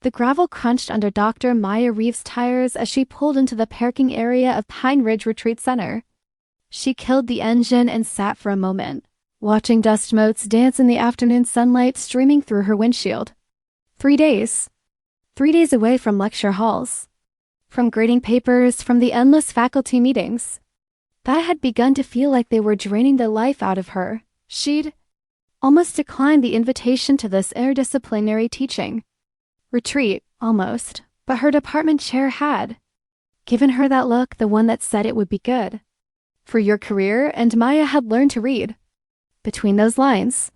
The gravel crunched under Dr. Maya Reeves' tires as she pulled into the parking area of Pine Ridge Retreat Center. She killed the engine and sat for a moment, watching dust motes dance in the afternoon sunlight streaming through her windshield. 3 days. 3 days away from lecture halls. From grading papers, from the endless faculty meetings. That had begun to feel like they were draining the life out of her. She'd almost declined the invitation to this interdisciplinary teaching retreat, almost, but her department chair had given her that look, the one that said it would be good for your career, and Maya had learned to read between those lines.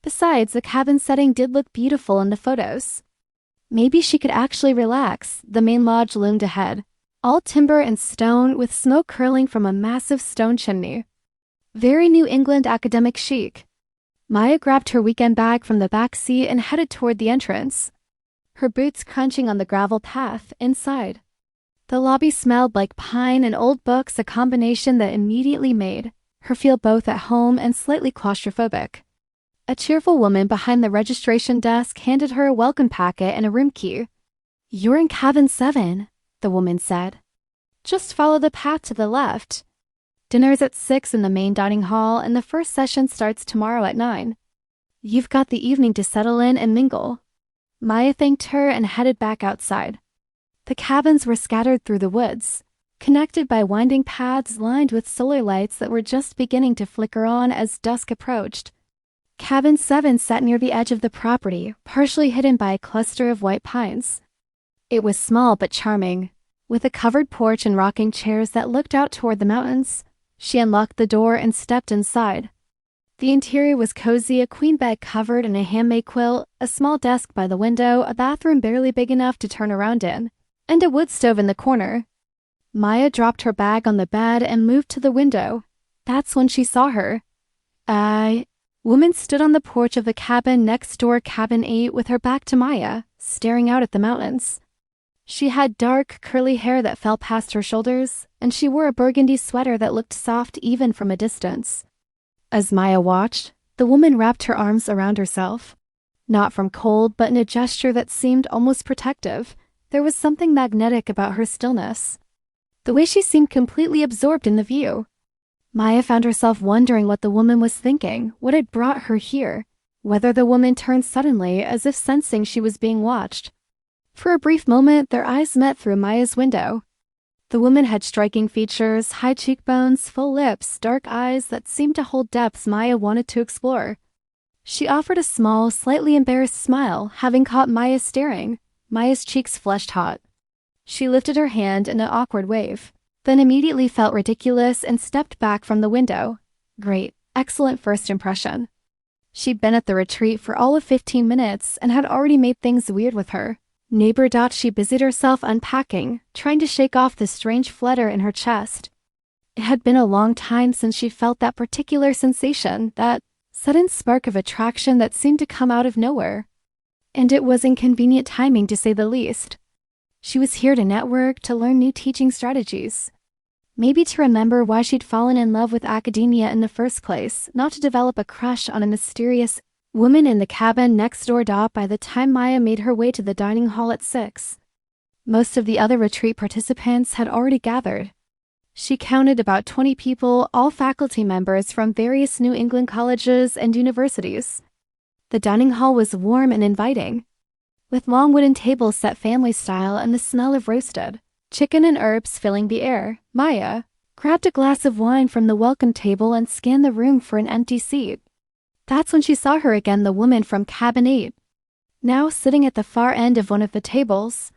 Besides, the cabin setting did look beautiful in the photos. Maybe she could actually relax. The main lodge loomed ahead, all timber and stone, with smoke curling from a massive stone chimney. Very New England academic chic. Maya grabbed her weekend bag from the back seat and headed toward the entrance, her boots crunching on the gravel path inside. The lobby smelled like pine and old books, a combination that immediately made her feel both at home and slightly claustrophobic. A cheerful woman behind the registration desk handed her a welcome packet and a room key. "You're in cabin 7, the woman said. "Just follow the path to the left. Dinner's at 6 in the main dining hall, and the first session starts tomorrow at 9. You've got the evening to settle in and mingle." Maya thanked her and headed back outside. The cabins were scattered through the woods, connected by winding paths lined with solar lights that were just beginning to flicker on as dusk approached. Cabin 7 sat near the edge of the property, partially hidden by a cluster of white pines. It was small but charming, with a covered porch and rocking chairs that looked out toward the mountains. She unlocked the door and stepped inside. The interior was cozy, a queen bed covered in a handmade quilt, a small desk by the window, a bathroom barely big enough to turn around in, and a wood stove in the corner. Maya dropped her bag on the bed and moved to the window. That's when she saw her. Woman stood on the porch of the cabin next door, cabin 8, with her back to Maya, staring out at the mountains. She had dark, curly hair that fell past her shoulders, and she wore a burgundy sweater that looked soft even from a distance. As Maya watched, the woman wrapped her arms around herself. Not from cold, but in a gesture that seemed almost protective. There was something magnetic about her stillness. The way she seemed completely absorbed in the view. Maya found herself wondering what the woman was thinking, what had brought her here, whether the woman turned suddenly, as if sensing she was being watched. For a brief moment, their eyes met through Maya's window. The woman had striking features, high cheekbones, full lips, dark eyes that seemed to hold depths Maya wanted to explore. She offered a small, slightly embarrassed smile, having caught Maya staring. Maya's cheeks flushed hot. She lifted her hand in an awkward wave, then immediately felt ridiculous and stepped back from the window. Great, excellent first impression. She'd been at the retreat for all of 15 minutes and had already made things weird with her. Neighbor. She busied herself unpacking, trying to shake off the strange flutter in her chest. It had been a long time since she felt that particular sensation, that sudden spark of attraction that seemed to come out of nowhere. And it was inconvenient timing, to say the least. She was here to network, to learn new teaching strategies. Maybe to remember why she'd fallen in love with academia in the first place, not to develop a crush on a mysterious woman in the cabin next door. By the time Maya made her way to the dining hall at 6, most of the other retreat participants had already gathered. She counted about 20 people, all faculty members from various New England colleges and universities. The dining hall was warm and inviting, with long wooden tables set family style and the smell of roasted chicken and herbs filling the air. Maya grabbed a glass of wine from the welcome table and scanned the room for an empty seat. That's when she saw her again, the woman from cabin 8, now sitting at the far end of one of the tables,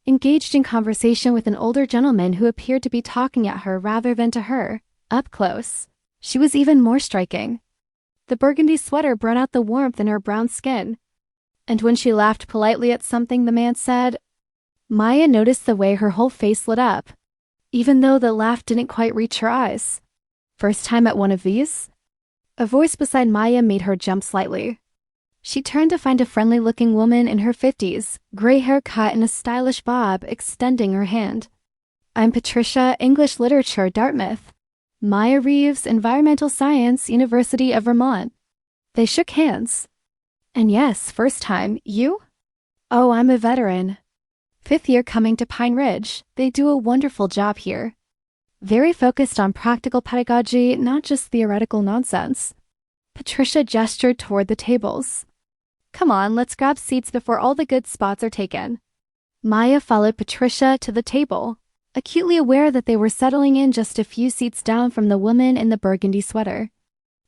engaged in conversation with an older gentleman who appeared to be talking at her rather than to her. Up close, she was even more striking. The burgundy sweater brought out the warmth in her brown skin. And when she laughed politely at something the man said, Maya noticed the way her whole face lit up, even though the laugh didn't quite reach her eyes. First time at one of these? A voice beside Maya made her jump slightly. She turned to find a friendly-looking woman in her 50s, gray hair cut in a stylish bob, extending her hand. "I'm Patricia, English Literature, Dartmouth. Maya Reeves, Environmental Science, University of Vermont." They shook hands. "And yes, first time. You?" Oh, I'm a veteran. 5th year coming to Pine Ridge. They do a wonderful job here. Very focused on practical pedagogy, not just theoretical nonsense. Patricia gestured toward the tables. Come on, let's grab seats before all the good spots are taken. Maya followed Patricia to the table, acutely aware that they were settling in just a few seats down from the woman in the burgundy sweater.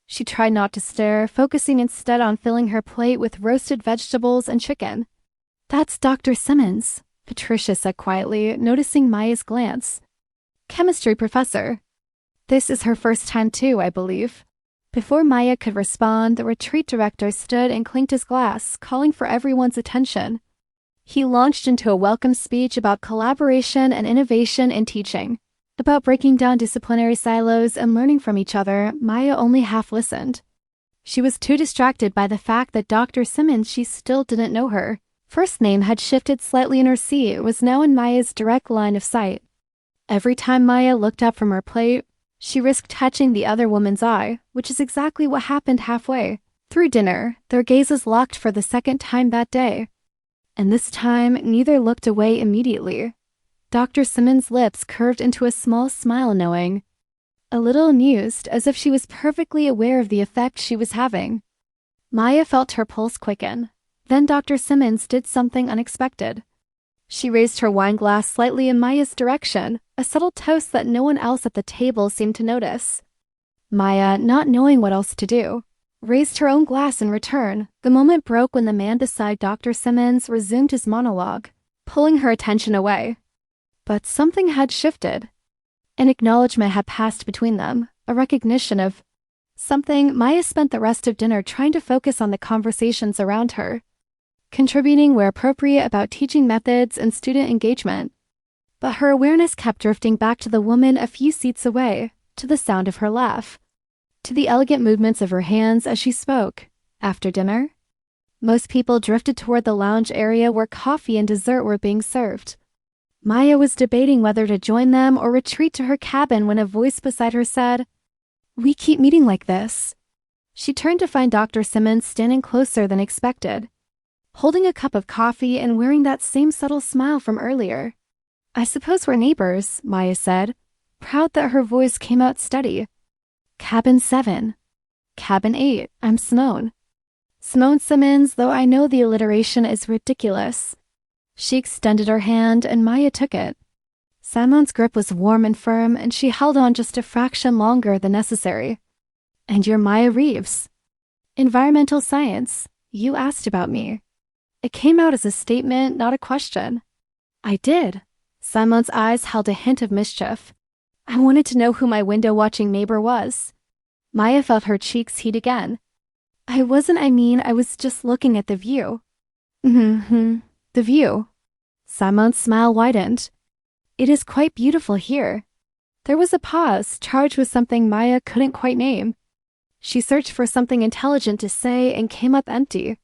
She tried not to stare, focusing instead on filling her plate with roasted vegetables and chicken. That's Dr. Simmons, Patricia said quietly, noticing Maya's glance. Chemistry professor. This is her first time too, I believe. Before Maya could respond, the retreat director stood and clinked his glass, calling for everyone's attention. He launched into a welcome speech about collaboration and innovation in teaching. About breaking down disciplinary silos and learning from each other, Maya only half listened. She was too distracted by the fact that Dr. Simmons, she still didn't know her. First name had shifted slightly in her seat, was now in Maya's direct line of sight. Every time Maya looked up from her plate, she risked catching the other woman's eye, which is exactly what happened halfway. Through dinner, their gazes locked for the second time that day. And this time, neither looked away immediately. Dr. Simmons' lips curved into a small smile, knowing, a little amused, as if she was perfectly aware of the effect she was having. Maya felt her pulse quicken. Then Dr. Simmons did something unexpected. She raised her wine glass slightly in Maya's direction, a subtle toast that no one else at the table seemed to notice. Maya, not knowing what else to do, raised her own glass in return. The moment broke when the man beside Dr. Simmons resumed his monologue, pulling her attention away. But something had shifted. An acknowledgement had passed between them, a recognition of something. Maya spent the rest of dinner trying to focus on the conversations around her, contributing where appropriate about teaching methods and student engagement. But her awareness kept drifting back to the woman a few seats away, to the sound of her laugh, to the elegant movements of her hands as she spoke. After dinner, most people drifted toward the lounge area where coffee and dessert were being served. Maya was debating whether to join them or retreat to her cabin when a voice beside her said, "We keep meeting like this." She turned to find Dr. Simmons standing closer than expected, holding a cup of coffee and wearing that same subtle smile from earlier. "I suppose we're neighbors," Maya said, proud that her voice came out steady. "Cabin 7. Cabin 8. I'm Simone. Simone Simmons, though I know the alliteration is ridiculous." She extended her hand and Maya took it. Simone's grip was warm and firm, and she held on just a fraction longer than necessary. "And you're Maya Reeves. Environmental science. You asked about me." It came out as a statement, not a question. "I did." Simone's eyes held a hint of mischief. "I wanted to know who my window-watching neighbor was." Maya felt her cheeks heat again. I was just looking at the view." The view." Simone's smile widened. "It is quite beautiful here." There was a pause, charged with something Maya couldn't quite name. She searched for something intelligent to say and came up empty.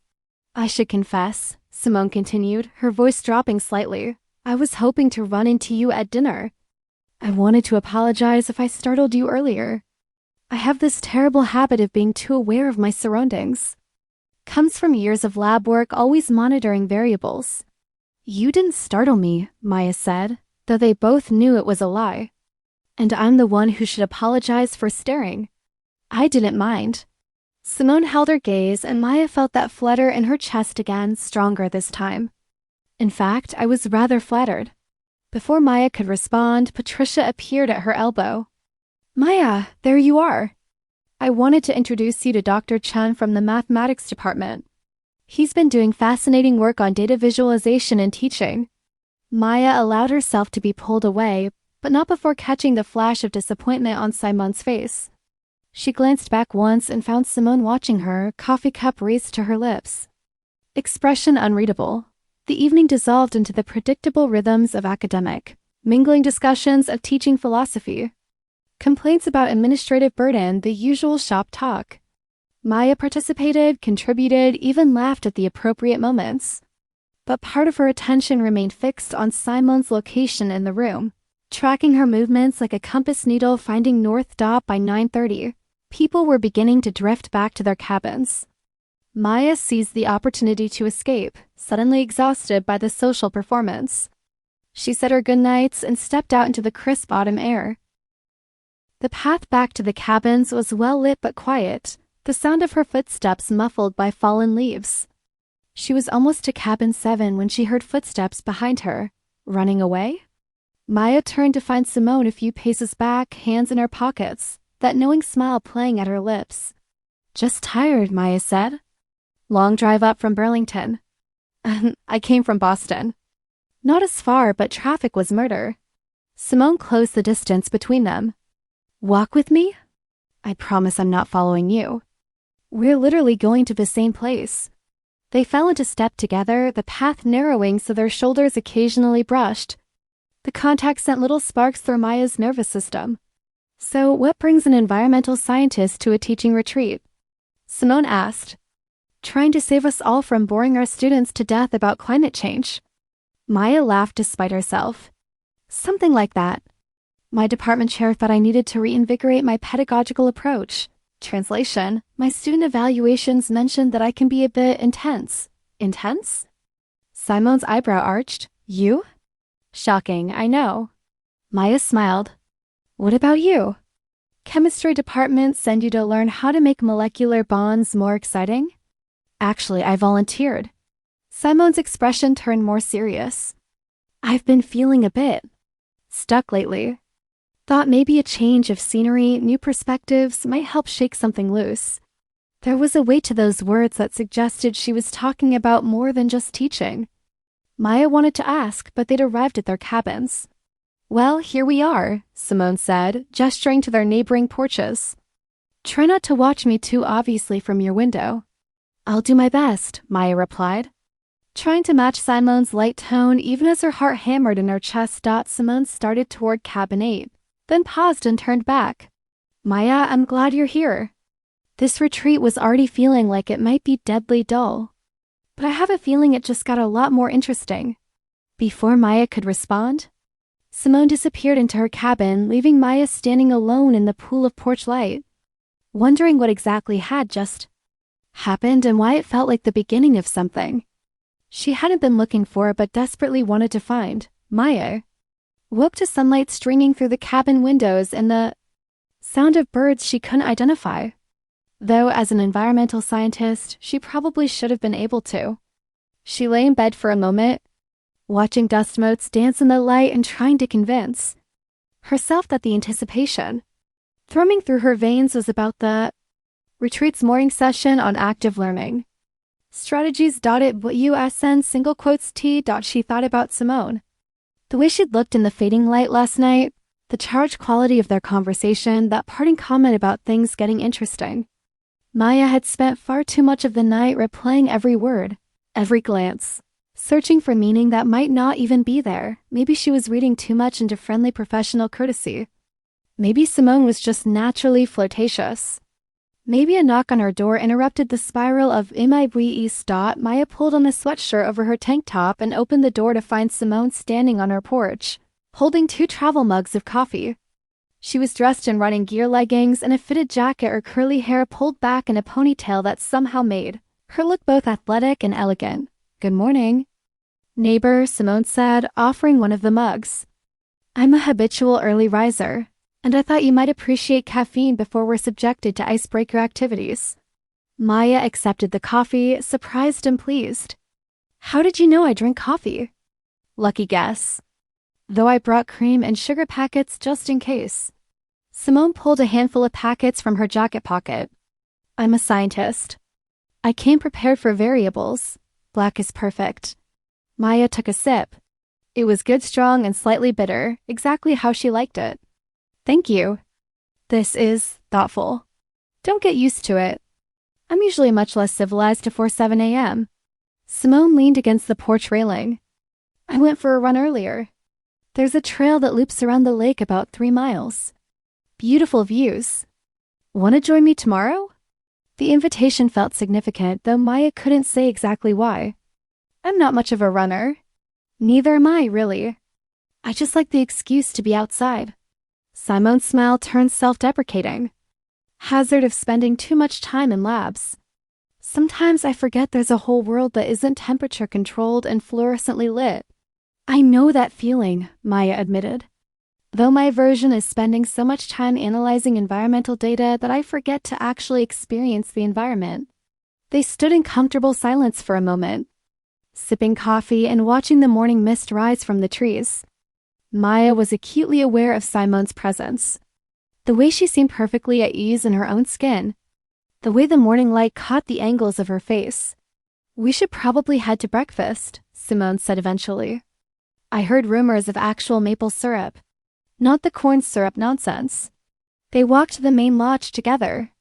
"I should confess," Simone continued, her voice dropping slightly, "I was hoping to run into you at dinner. I wanted to apologize if I startled you earlier. I have this terrible habit of being too aware of my surroundings. Comes from years of lab work always monitoring variables." "You didn't startle me," Maya said, though they both knew it was a lie. "And I'm the one who should apologize for staring." "I didn't mind." Simone held her gaze, and Maya felt that flutter in her chest again, stronger this time. "In fact, I was rather flattered." Before Maya could respond, Patricia appeared at her elbow. "Maya, there you are. I wanted to introduce you to Dr. Chen from the mathematics department. He's been doing fascinating work on data visualization and teaching." Maya allowed herself to be pulled away, but not before catching the flash of disappointment on Simone's face. She glanced back once and found Simone watching her, coffee cup raised to her lips. Expression unreadable. The evening dissolved into the predictable rhythms of academic, mingling discussions of teaching philosophy, complaints about administrative burden, the usual shop talk. Maya participated, contributed, even laughed at the appropriate moments. But part of her attention remained fixed on Simone's location in the room, tracking her movements like a compass needle finding north dot by 9:30. People were beginning to drift back to their cabins. Maya seized the opportunity to escape, suddenly exhausted by the social performance. She said her goodnights and stepped out into the crisp autumn air. The path back to the cabins was well lit but quiet, the sound of her footsteps muffled by fallen leaves. She was almost to cabin 7 when she heard footsteps behind her. Running away? Maya turned to find Simone a few paces back, hands in her pockets, that knowing smile playing at her lips. Just tired, Maya said. Long drive up from Burlington. I came from Boston. Not as far, but traffic was murder. Simone closed the distance between them. Walk with me? I promise I'm not following you. We're literally going to the same place. They fell into step together, the path narrowing so their shoulders occasionally brushed. The contact sent little sparks through Maya's nervous system. So what brings an environmental scientist to a teaching retreat? Simone asked. Trying to save us all from boring our students to death about climate change. Maya laughed despite herself. Something like that. My department chair thought I needed to reinvigorate my pedagogical approach. Translation, my student evaluations mentioned that I can be a bit intense. Intense? Simone's eyebrow arched. You? Shocking, I know. Maya smiled. What about you? Chemistry department send you to learn how to make molecular bonds more exciting? Actually, I volunteered. Simone's expression turned more serious. I've been feeling a bit stuck lately. Thought maybe a change of scenery, new perspectives might help shake something loose. There was a weight to those words that suggested she was talking about more than just teaching. Maya wanted to ask, but they'd arrived at their cabins. Well, here we are, Simone said, gesturing to their neighboring porches. Try not to watch me too obviously from your window. I'll do my best, Maya replied. Trying to match Simone's light tone even as her heart hammered in her chest. Simone started toward cabin 8. Then paused and turned back. Maya, I'm glad you're here. This retreat was already feeling like it might be deadly dull. But I have a feeling it just got a lot more interesting. Before Maya could respond, Simone disappeared into her cabin, leaving Maya standing alone in the pool of porch light, wondering what exactly had just happened and why it felt like the beginning of something she hadn't been looking for but desperately wanted to find. Maya woke to sunlight streaming through the cabin windows and the sound of birds she couldn't identify. Though as an environmental scientist, she probably should have been able to. She lay in bed for a moment, watching dust motes dance in the light and trying to convince herself that the anticipation thrumming through her veins was about the retreat's morning session on active learning. Strategies .usn single quotes t. She thought about Simone. The way she'd looked in the fading light last night, the charged quality of their conversation, that parting comment about things getting interesting. Maya had spent far too much of the night replaying every word, every glance, searching for meaning that might not even be there. Maybe she was reading too much into friendly professional courtesy. Maybe Simone was just naturally flirtatious. Maybe a knock on her door interrupted the spiral of MIBE. Maya pulled on a sweatshirt over her tank top and opened the door to find Simone standing on her porch, holding 2 travel mugs of coffee. She was dressed in running gear leggings and a fitted jacket, her curly hair pulled back in a ponytail that somehow made her look both athletic and elegant. Good morning, neighbor, Simone said, offering one of the mugs. I'm a habitual early riser, and I thought you might appreciate caffeine before we're subjected to icebreaker activities. Maya accepted the coffee, surprised and pleased. How did you know I drink coffee? Lucky guess. Though I brought cream and sugar packets just in case. Simone pulled a handful of packets from her jacket pocket. I'm a scientist. I came prepared for variables. Black is perfect. Maya took a sip. It was good, strong, and slightly bitter, exactly how she liked it. Thank you. This is thoughtful. Don't get used to it. I'm usually much less civilized before 7 a.m. Simone leaned against the porch railing. I went for a run earlier. There's a trail that loops around the lake about 3 miles. Beautiful views. Want to join me tomorrow? The invitation felt significant, though Maya couldn't say exactly why. I'm not much of a runner. Neither am I, really. I just like the excuse to be outside. Simone's smile turned self-deprecating. Hazard of spending too much time in labs. Sometimes I forget there's a whole world that isn't temperature controlled and fluorescently lit. I know that feeling, Maya admitted. Though my version is spending so much time analyzing environmental data that I forget to actually experience the environment. They stood in comfortable silence for a moment, sipping coffee and watching the morning mist rise from the trees. Maya was acutely aware of Simon's presence. The way she seemed perfectly at ease in her own skin. The way the morning light caught the angles of her face. "We should probably head to breakfast," Simone said eventually. "I heard rumors of actual maple syrup. Not the corn syrup nonsense." They walked to the main lodge together.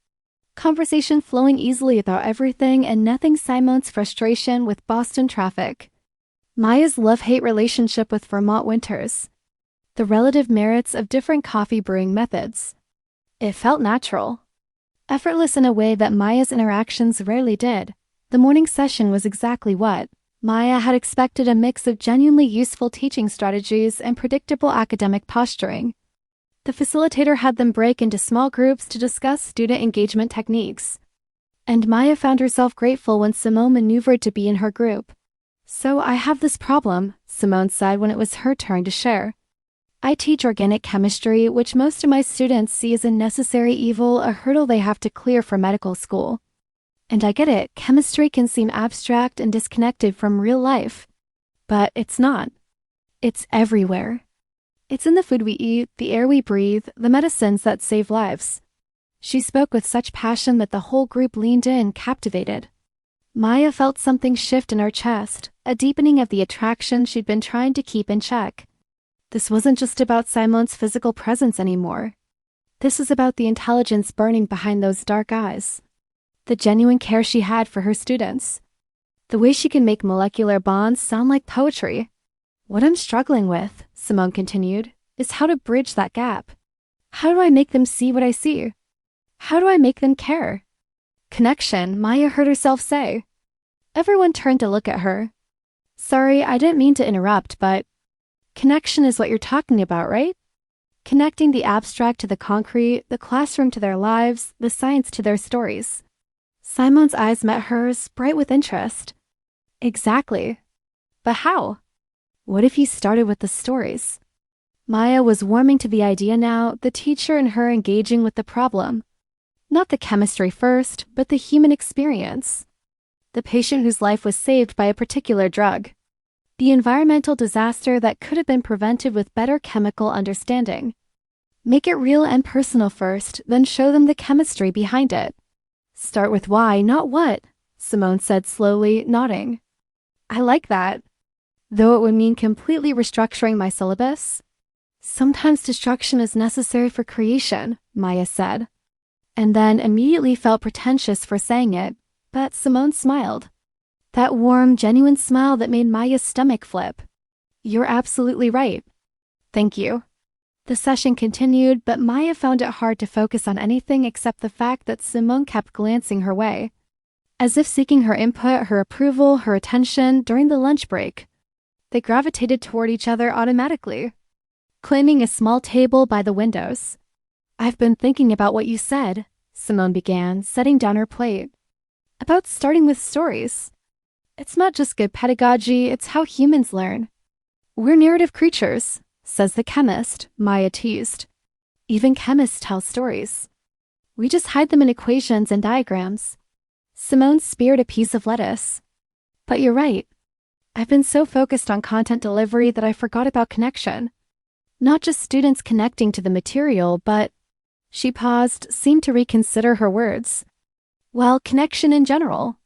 Conversation flowing easily about everything and nothing Simone's frustration with Boston traffic. Maya's love-hate relationship with Vermont winters. The relative merits of different coffee brewing methods. It felt natural. Effortless in a way that Maya's interactions rarely did. The morning session was exactly what Maya had expected, a mix of genuinely useful teaching strategies and predictable academic posturing. The facilitator had them break into small groups to discuss student engagement techniques. And Maya found herself grateful when Simone maneuvered to be in her group. "So I have this problem," Simone said when it was her turn to share. "I teach organic chemistry, which most of my students see as a necessary evil, a hurdle they have to clear for medical school. And I get it, chemistry can seem abstract and disconnected from real life. But it's not. It's everywhere. It's in the food we eat, the air we breathe, the medicines that save lives." She spoke with such passion that the whole group leaned in, captivated. Maya felt something shift in her chest, a deepening of the attraction she'd been trying to keep in check. This wasn't just about Simone's physical presence anymore. This was about the intelligence burning behind those dark eyes. The genuine care she had for her students. The way she can make molecular bonds sound like poetry. "What I'm struggling with," Simone continued, "is how to bridge that gap. How do I make them see what I see? How do I make them care?" "Connection," Maya heard herself say. Everyone turned to look at her. "Sorry, I didn't mean to interrupt, but connection is what you're talking about, right? Connecting the abstract to the concrete, the classroom to their lives, the science to their stories." Simone's eyes met hers, bright with interest. "Exactly. But how? What if you started with the stories?" Maya was warming to the idea now, the teacher and her engaging with the problem. Not the chemistry first, but the human experience. The patient whose life was saved by a particular drug. The environmental disaster that could have been prevented with better chemical understanding. Make it real and personal first, then show them the chemistry behind it. "Start with why, not what," Simone said slowly, nodding. "I like that. Though it would mean completely restructuring my syllabus." "Sometimes destruction is necessary for creation," Maya said. And then immediately felt pretentious for saying it, but Simone smiled. That warm, genuine smile that made Maya's stomach flip. "You're absolutely right." "Thank you." The session continued, but Maya found it hard to focus on anything except the fact that Simone kept glancing her way, as if seeking her input, her approval, her attention during the lunch break. They gravitated toward each other automatically, claiming a small table by the windows. "I've been thinking about what you said," Simone began, setting down her plate. "About starting with stories. It's not just good pedagogy, it's how humans learn. We're narrative creatures, says the chemist," Maya teased. "Even chemists tell stories. We just hide them in equations and diagrams." Simone speared a piece of lettuce. "But you're right. I've been so focused on content delivery that I forgot about connection. Not just students connecting to the material, but..." She paused, seemed to reconsider her words. "Well, connection in general."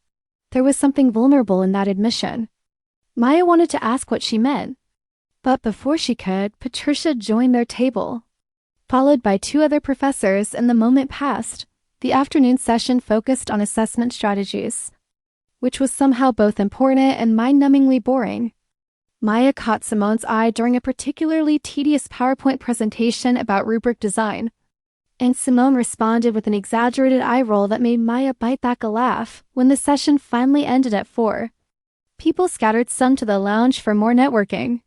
There was something vulnerable in that admission. Maya wanted to ask what she meant. But before she could, Patricia joined their table. Followed by 2 other professors, and the moment passed. The afternoon session focused on assessment strategies, which was somehow both important and mind-numbingly boring. Maya caught Simone's eye during a particularly tedious PowerPoint presentation about rubric design. And Simone responded with an exaggerated eye roll that made Maya bite back a laugh when the session finally ended at 4. People scattered, some to the lounge for more networking,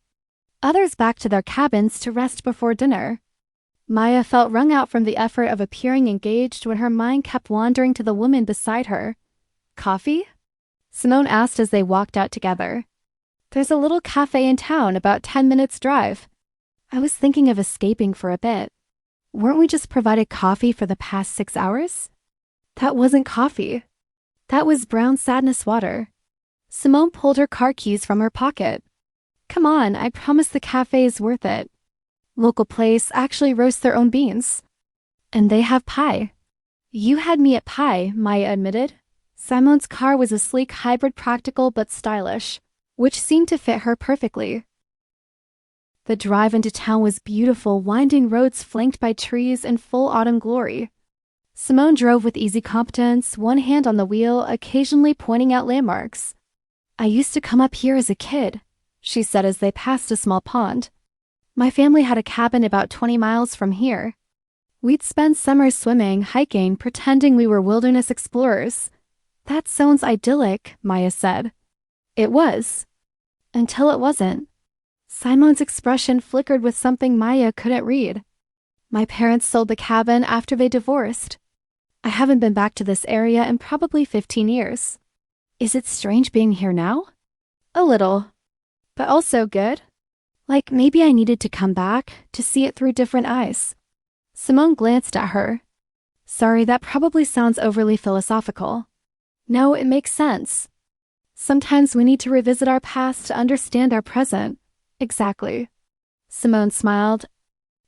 others back to their cabins to rest before dinner. Maya felt wrung out from the effort of appearing engaged when her mind kept wandering to the woman beside her, Coffee? Simone asked as they walked out together. There's a little cafe in town about 10 minutes drive. I was thinking of escaping for a bit. Weren't we just provided coffee for the past 6 hours? That wasn't coffee. That was brown sadness water. Simone pulled her car keys from her pocket. Come on, I promise the cafe is worth it. Local place actually roasts their own beans. And they have pie. You had me at pie, Maya admitted. Simone's car was a sleek hybrid, practical but stylish, which seemed to fit her perfectly. The drive into town was beautiful, winding roads flanked by trees in full autumn glory. Simone drove with easy competence, one hand on the wheel, occasionally pointing out landmarks. I used to come up here as a kid, she said as they passed a small pond. My family had a cabin about 20 miles from here. We'd spend summers swimming, hiking, pretending we were wilderness explorers. That sounds idyllic, Maya said. It was. Until it wasn't. Simone's expression flickered with something Maya couldn't read. My parents sold the cabin after they divorced. I haven't been back to this area in probably 15 years. Is it strange being here now? A little. But also good. Like maybe I needed to come back to see it through different eyes. Simone glanced at her. Sorry, that probably sounds overly philosophical. No, it makes sense. Sometimes we need to revisit our past to understand our present. Exactly. Simone smiled,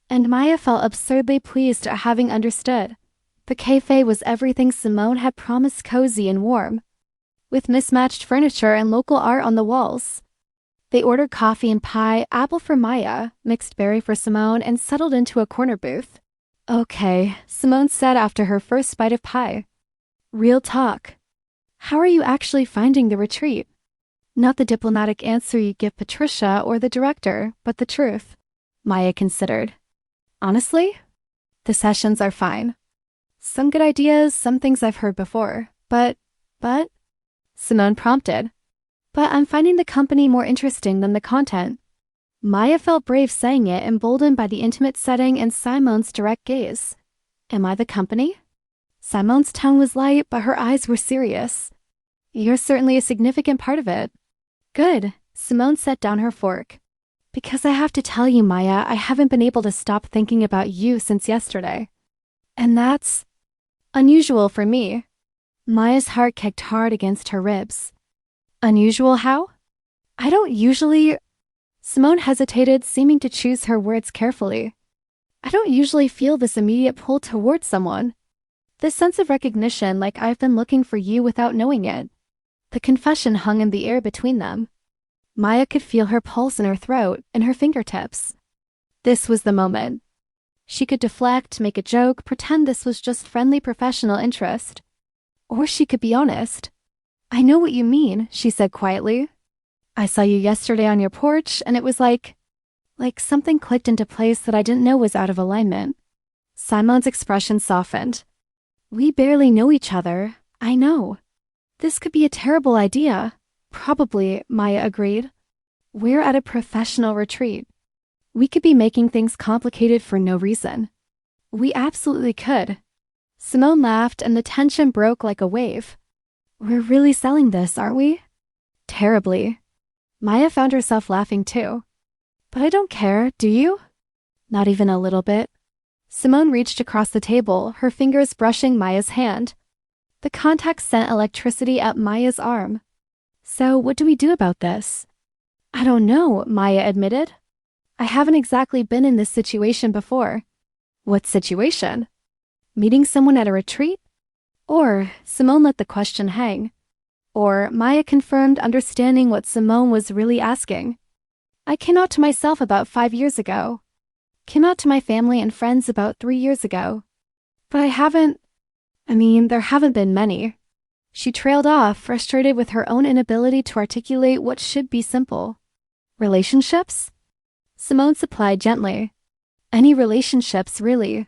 and Maya felt absurdly pleased at having understood. The cafe was everything Simone had promised, cozy and warm, with mismatched furniture and local art on the walls. They ordered coffee and pie, apple for Maya, mixed berry for Simone, and settled into a corner booth. Okay, Simone said after her first bite of pie. Real talk. How are you actually finding the retreat? Not the diplomatic answer you give Patricia or the director, but the truth. Maya considered. Honestly, the sessions are fine. Some good ideas, some things I've heard before, but, Simone prompted. But I'm finding the company more interesting than the content. Maya felt brave saying it, emboldened by the intimate setting and Simone's direct gaze. Am I the company? Simone's tone was light, but her eyes were serious. You're certainly a significant part of it. Good. Simone set down her fork. Because I have to tell you, Maya, I haven't been able to stop thinking about you since yesterday. And that's unusual for me. Maya's heart kicked hard against her ribs. Unusual how? I don't usually... Simone hesitated, seeming to choose her words carefully. I don't usually feel this immediate pull towards someone. This sense of recognition, like I've been looking for you without knowing it. The confession hung in the air between them. Maya could feel her pulse in her throat and her fingertips. This was the moment. She could deflect, make a joke, pretend this was just friendly professional interest. Or she could be honest. I know what you mean, she said quietly. I saw you yesterday on your porch, and it was like something clicked into place that I didn't know was out of alignment. Simone's expression softened. We barely know each other, I know. This could be a terrible idea. Probably, Maya agreed. We're at a professional retreat. We could be making things complicated for no reason. We absolutely could. Simone laughed, and the tension broke like a wave. We're really selling this, aren't we? Terribly. Maya found herself laughing too. But I don't care, do you? Not even a little bit. Simone reached across the table, her fingers brushing Maya's hand. The contact sent electricity up Maya's arm. So what do we do about this? I don't know, Maya admitted. I haven't exactly been in this situation before. What situation? Meeting someone at a retreat? Or, Simone let the question hang. Or, Maya confirmed, understanding what Simone was really asking. I came out to myself about 5 years ago. Came out to my family and friends about 3 years ago. But there haven't been many. She trailed off, frustrated with her own inability to articulate what should be simple. Relationships? Simone supplied gently. Any relationships, really.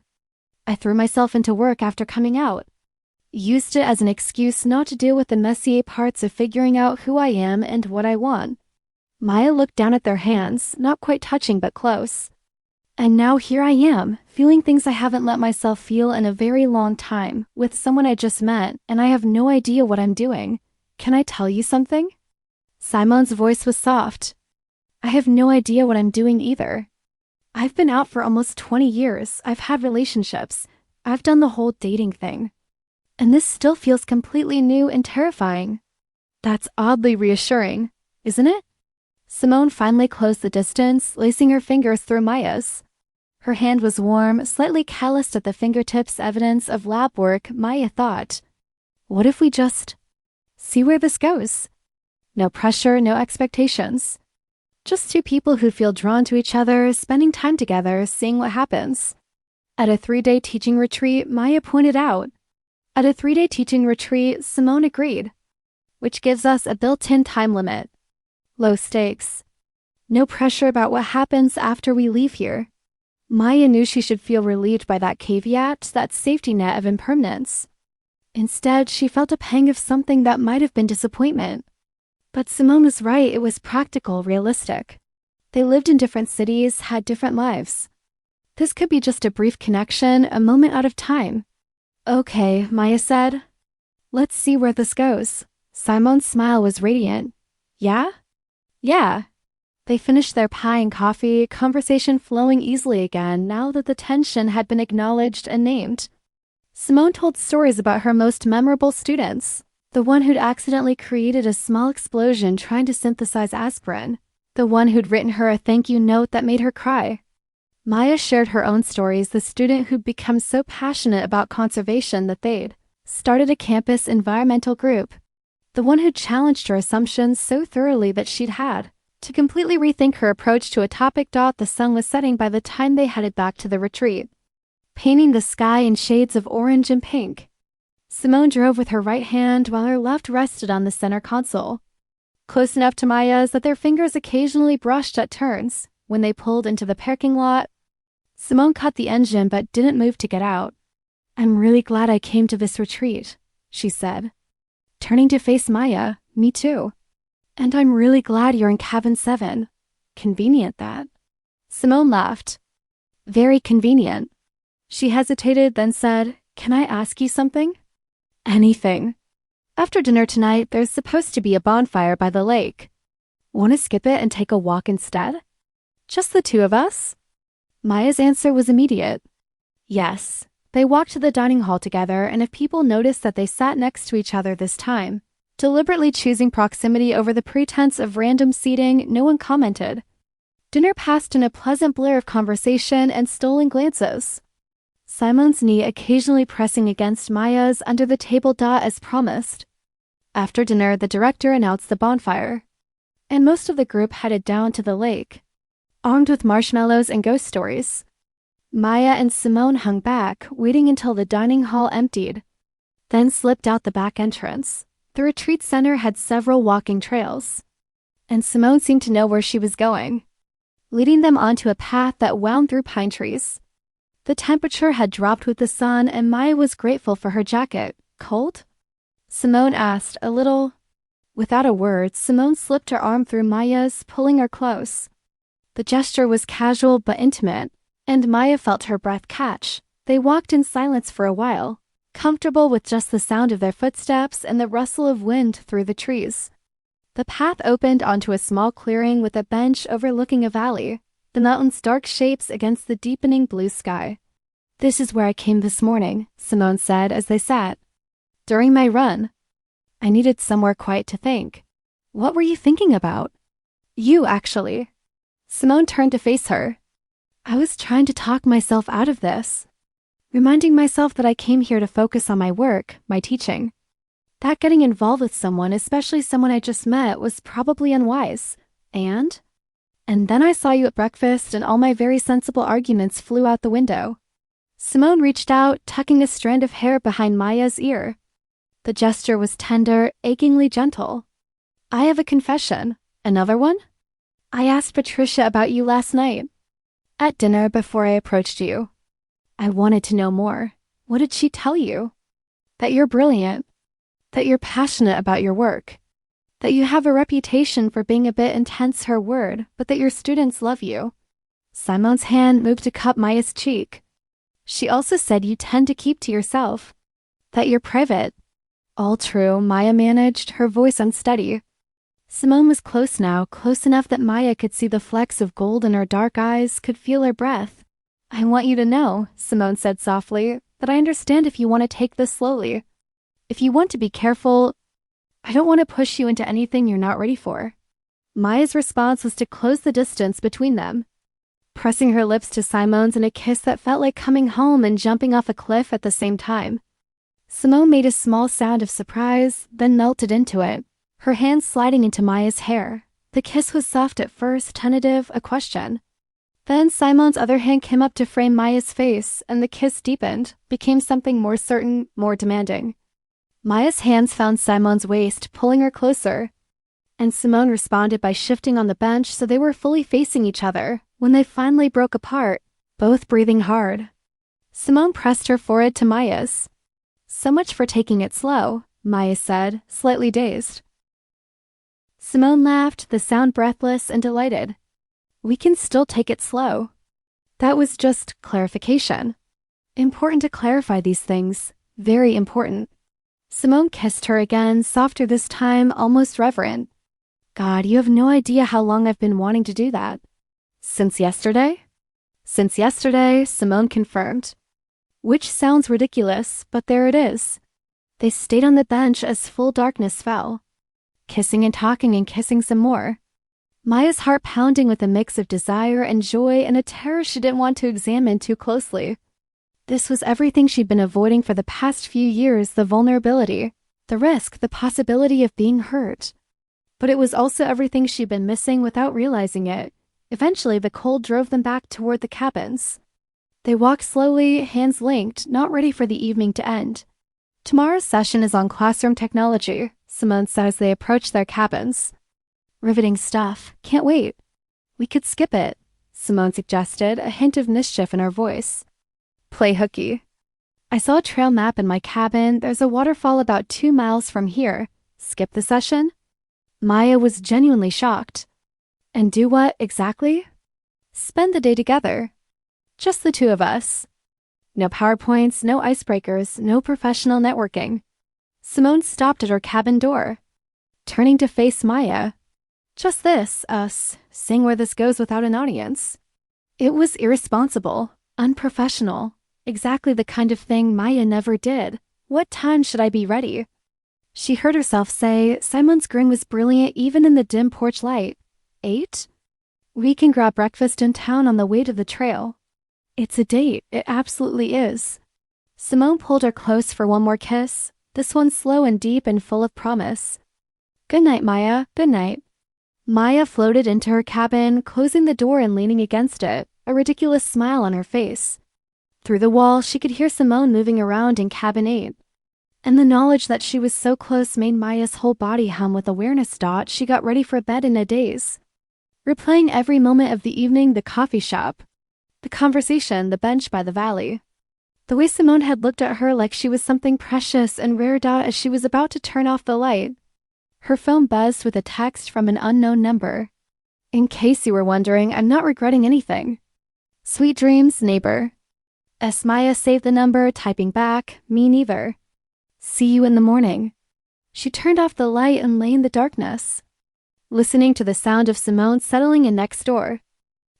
I threw myself into work after coming out. Used it as an excuse not to deal with the messier parts of figuring out who I am and what I want. Maya looked down at their hands, not quite touching but close. And now here I am, feeling things I haven't let myself feel in a very long time, with someone I just met, and I have no idea what I'm doing. Can I tell you something? Simon's voice was soft. I have no idea what I'm doing either. I've been out for almost 20 years, I've had relationships, I've done the whole dating thing. And this still feels completely new and terrifying. That's oddly reassuring, isn't it? Simone finally closed the distance, lacing her fingers through Maya's. Her hand was warm, slightly calloused at the fingertips, evidence of lab work, Maya thought. What if we just see where this goes? No pressure, no expectations. Just two people who feel drawn to each other, spending time together, seeing what happens. At a 3-day teaching retreat, Maya pointed out. At a 3-day teaching retreat, Simone agreed. Which gives us a built-in time limit. Low stakes. No pressure about what happens after we leave here. Maya knew she should feel relieved by that caveat, that safety net of impermanence. Instead, she felt a pang of something that might have been disappointment. But Simone was right, it was practical, realistic. They lived in different cities, had different lives. This could be just a brief connection, a moment out of time. Okay, Maya said. Let's see where this goes. Simone's smile was radiant. Yeah? Yeah. They finished their pie and coffee, conversation flowing easily again now that the tension had been acknowledged and named. Simone told stories about her most memorable students. The one who'd accidentally created a small explosion trying to synthesize aspirin. The one who'd written her a thank you note that made her cry. Maya shared her own stories, the student who'd become so passionate about conservation that they'd started a campus environmental group. The one who'd challenged her assumptions so thoroughly that she'd had to completely rethink her approach to a topic. The sun was setting by the time they headed back to the retreat, painting the sky in shades of orange and pink. Simone drove with her right hand while her left rested on the center console, close enough to Maya's that their fingers occasionally brushed at turns. When they pulled into the parking lot, Simone cut the engine but didn't move to get out. I'm really glad I came to this retreat, she said. Turning to face Maya, me too. And I'm really glad you're in cabin 7. Convenient that. Simone laughed. Very convenient. She hesitated, then said, Can I ask you something? Anything. After dinner tonight, there's supposed to be a bonfire by the lake. Want to skip it and take a walk instead? Just the two of us? Maya's answer was immediate. Yes. They walked to the dining hall together, and if people noticed that they sat next to each other this time, deliberately choosing proximity over the pretense of random seating, no one commented. Dinner passed in a pleasant blur of conversation and stolen glances. Simone's knee occasionally pressing against Maya's under the table as promised. After dinner, the director announced the bonfire, and most of the group headed down to the lake, armed with marshmallows and ghost stories. Maya and Simone hung back, waiting until the dining hall emptied, then slipped out the back entrance. The retreat center had several walking trails, and Simone seemed to know where she was going, leading them onto a path that wound through pine trees. The temperature had dropped with the sun, and Maya was grateful for her jacket. Cold? Simone asked, a little. Without a word, Simone slipped her arm through Maya's, pulling her close. The gesture was casual but intimate, and Maya felt her breath catch. They walked in silence for a while, comfortable with just the sound of their footsteps and the rustle of wind through the trees. The path opened onto a small clearing with a bench overlooking a valley, the mountains' dark shapes against the deepening blue sky. This is where I came this morning, Simone said as they sat. During my run, I needed somewhere quiet to think. What were you thinking about? You, actually. Simone turned to face her. I was trying to talk myself out of this, reminding myself that I came here to focus on my work, my teaching. That getting involved with someone, especially someone I just met, was probably unwise. And then I saw you at breakfast and all my very sensible arguments flew out the window. Simone reached out, tucking a strand of hair behind Maya's ear. The gesture was tender, achingly gentle. I have a confession. Another one? I asked Patricia about you last night. At dinner before I approached you. I wanted to know more. What did she tell you? That you're brilliant. That you're passionate about your work. That you have a reputation for being a bit intense, her word, but that your students love you. Simon's hand moved to cup Maya's cheek. She also said you tend to keep to yourself. That you're private. All true, Maya managed, her voice unsteady. Simone was close now, close enough that Maya could see the flecks of gold in her dark eyes, could feel her breath. I want you to know, Simone said softly, that I understand if you want to take this slowly. If you want to be careful, I don't want to push you into anything you're not ready for. Maya's response was to close the distance between them, pressing her lips to Simone's in a kiss that felt like coming home and jumping off a cliff at the same time. Simone made a small sound of surprise, then melted into it, her hands sliding into Maya's hair. The kiss was soft at first, tentative, a question. Then Simone's other hand came up to frame Maya's face, and the kiss deepened, became something more certain, more demanding. Maya's hands found Simone's waist, pulling her closer, and Simone responded by shifting on the bench so they were fully facing each other. When they finally broke apart, both breathing hard, Simone pressed her forehead to Maya's. So much for taking it slow, Maya said, slightly dazed. Simone laughed, the sound breathless and delighted. We can still take it slow. That was just clarification. Important to clarify these things. Very important. Simone kissed her again, softer this time, almost reverent. God, you have no idea how long I've been wanting to do that. Since yesterday? Since yesterday, Simone confirmed. Which sounds ridiculous, but there it is. They stayed on the bench as full darkness fell, kissing and talking and kissing some more. Maya's heart pounding with a mix of desire and joy and a terror she didn't want to examine too closely. This was everything she'd been avoiding for the past few years, the vulnerability, the risk, the possibility of being hurt. But it was also everything she'd been missing without realizing it. Eventually, the cold drove them back toward the cabins. They walked slowly, hands linked, not ready for the evening to end. Tomorrow's session is on classroom technology, Simone said as they approached their cabins. Riveting stuff. Can't wait. We could skip it, Simone suggested, a hint of mischief in her voice. Play hooky. I saw a trail map in my cabin. There's a waterfall about 2 miles from here. Skip the session? Maya was genuinely shocked. And do what, exactly? Spend the day together. Just the two of us. No PowerPoints, no icebreakers, no professional networking. Simone stopped at her cabin door, turning to face Maya. Just this, us, seeing where this goes without an audience. It was irresponsible, unprofessional, exactly the kind of thing Maya never did. What time should I be ready? She heard herself say. Simon's grin was brilliant even in the dim porch light. 8? We can grab breakfast in town on the way to the trail. It's a date, it absolutely is. Simone pulled her close for one more kiss, this one slow and deep and full of promise. Good night, Maya, good night. Maya floated into her cabin, closing the door and leaning against it, a ridiculous smile on her face. Through the wall, she could hear Simone moving around in cabin 8. And the knowledge that she was so close made Maya's whole body hum with awareness. She got ready for bed in a daze, replaying every moment of the evening, the coffee shop, the conversation, the bench by the valley. The way Simone had looked at her like she was something precious and rare. As she was about to turn off the light, her phone buzzed with a text from an unknown number. In case you were wondering, I'm not regretting anything. Sweet dreams, neighbor. As Maya saved the number, typing back, me neither. See you in the morning. She turned off the light and lay in the darkness, listening to the sound of Simone settling in next door,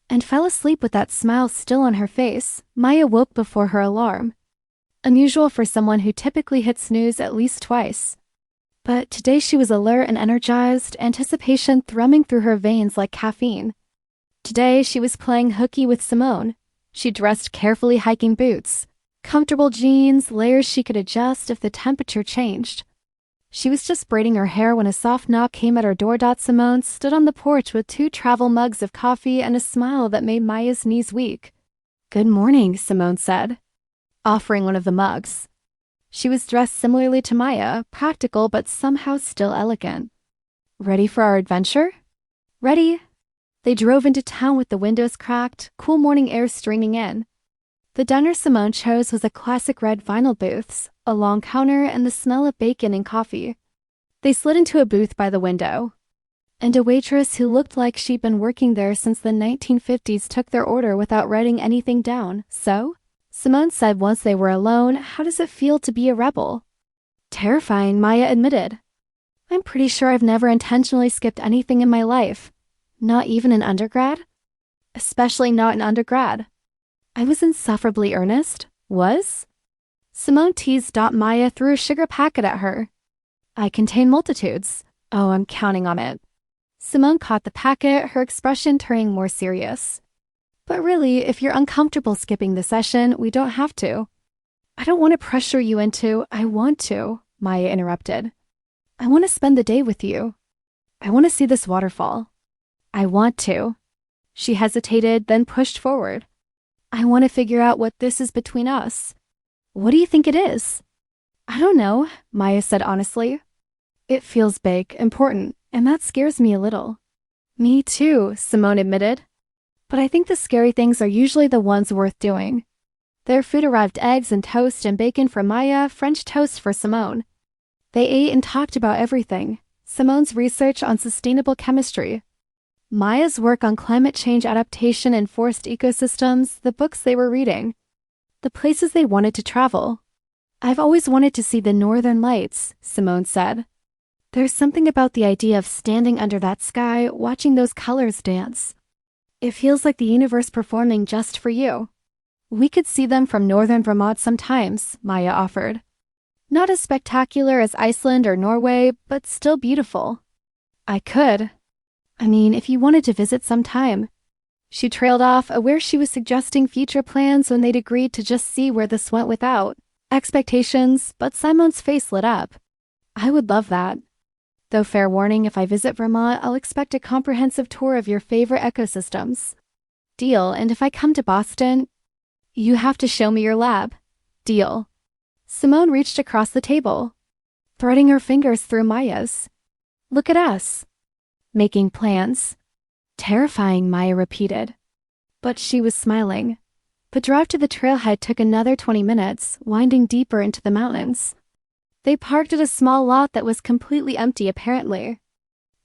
and fell asleep with that smile still on her face. Maya woke before her alarm, unusual for someone who typically hit snooze at least twice. But today she was alert and energized, anticipation thrumming through her veins like caffeine. Today she was playing hooky with Simone. She dressed carefully, hiking boots, comfortable jeans, layers she could adjust if the temperature changed. She was just braiding her hair when a soft knock came at her door. Simone stood on the porch with 2 travel mugs of coffee and a smile that made Maya's knees weak. Good morning, Simone said, offering one of the mugs. She was dressed similarly to Maya, practical but somehow still elegant. Ready for our adventure? Ready. They drove into town with the windows cracked, cool morning air streaming in. The diner Simone chose was a classic red vinyl booths, a long counter, and the smell of bacon and coffee. They slid into a booth by the window. And a waitress who looked like she'd been working there since the 1950s took their order without writing anything down. So? Simone said once they were alone, how does it feel to be a rebel? Terrifying, Maya admitted. I'm pretty sure I've never intentionally skipped anything in my life. Not even in undergrad? Especially not in undergrad. I was insufferably earnest. Was? Simone teased. Maya threw a sugar packet at her. I contain multitudes. Oh, I'm counting on it. Simone caught the packet, her expression turning more serious. But really, if you're uncomfortable skipping the session, we don't have to. I don't want to pressure you into, I want to, Maya interrupted. I want to spend the day with you. I want to see this waterfall. I want to. She hesitated, then pushed forward. I want to figure out what this is between us. What do you think it is? I don't know, Maya said honestly. It feels big, important, and that scares me a little. Me too, Simone admitted. But I think the scary things are usually the ones worth doing. Their food arrived: eggs and toast and bacon for Maya, French toast for Simone. They ate and talked about everything. Simone's research on sustainable chemistry, Maya's work on climate change adaptation and forest ecosystems, the books they were reading, the places they wanted to travel. I've always wanted to see the northern lights, Simone said. There's something about the idea of standing under that sky, watching those colors dance. It feels like the universe performing just for you. We could see them from northern Vermont sometimes, Maya offered. Not as spectacular as Iceland or Norway, but still beautiful. I could. I mean, if you wanted to visit sometime. She trailed off, aware she was suggesting future plans when they'd agreed to just see where this went without expectations, but Simone's face lit up. I would love that. Though fair warning, if I visit Vermont, I'll expect a comprehensive tour of your favorite ecosystems. Deal, and if I come to Boston, you have to show me your lab. Deal. Simone reached across the table, threading her fingers through Maya's. Look at us. Making plans. Terrifying, Maya repeated. But she was smiling. The drive to the trailhead took another 20 minutes, winding deeper into the mountains. They parked at a small lot that was completely empty apparently.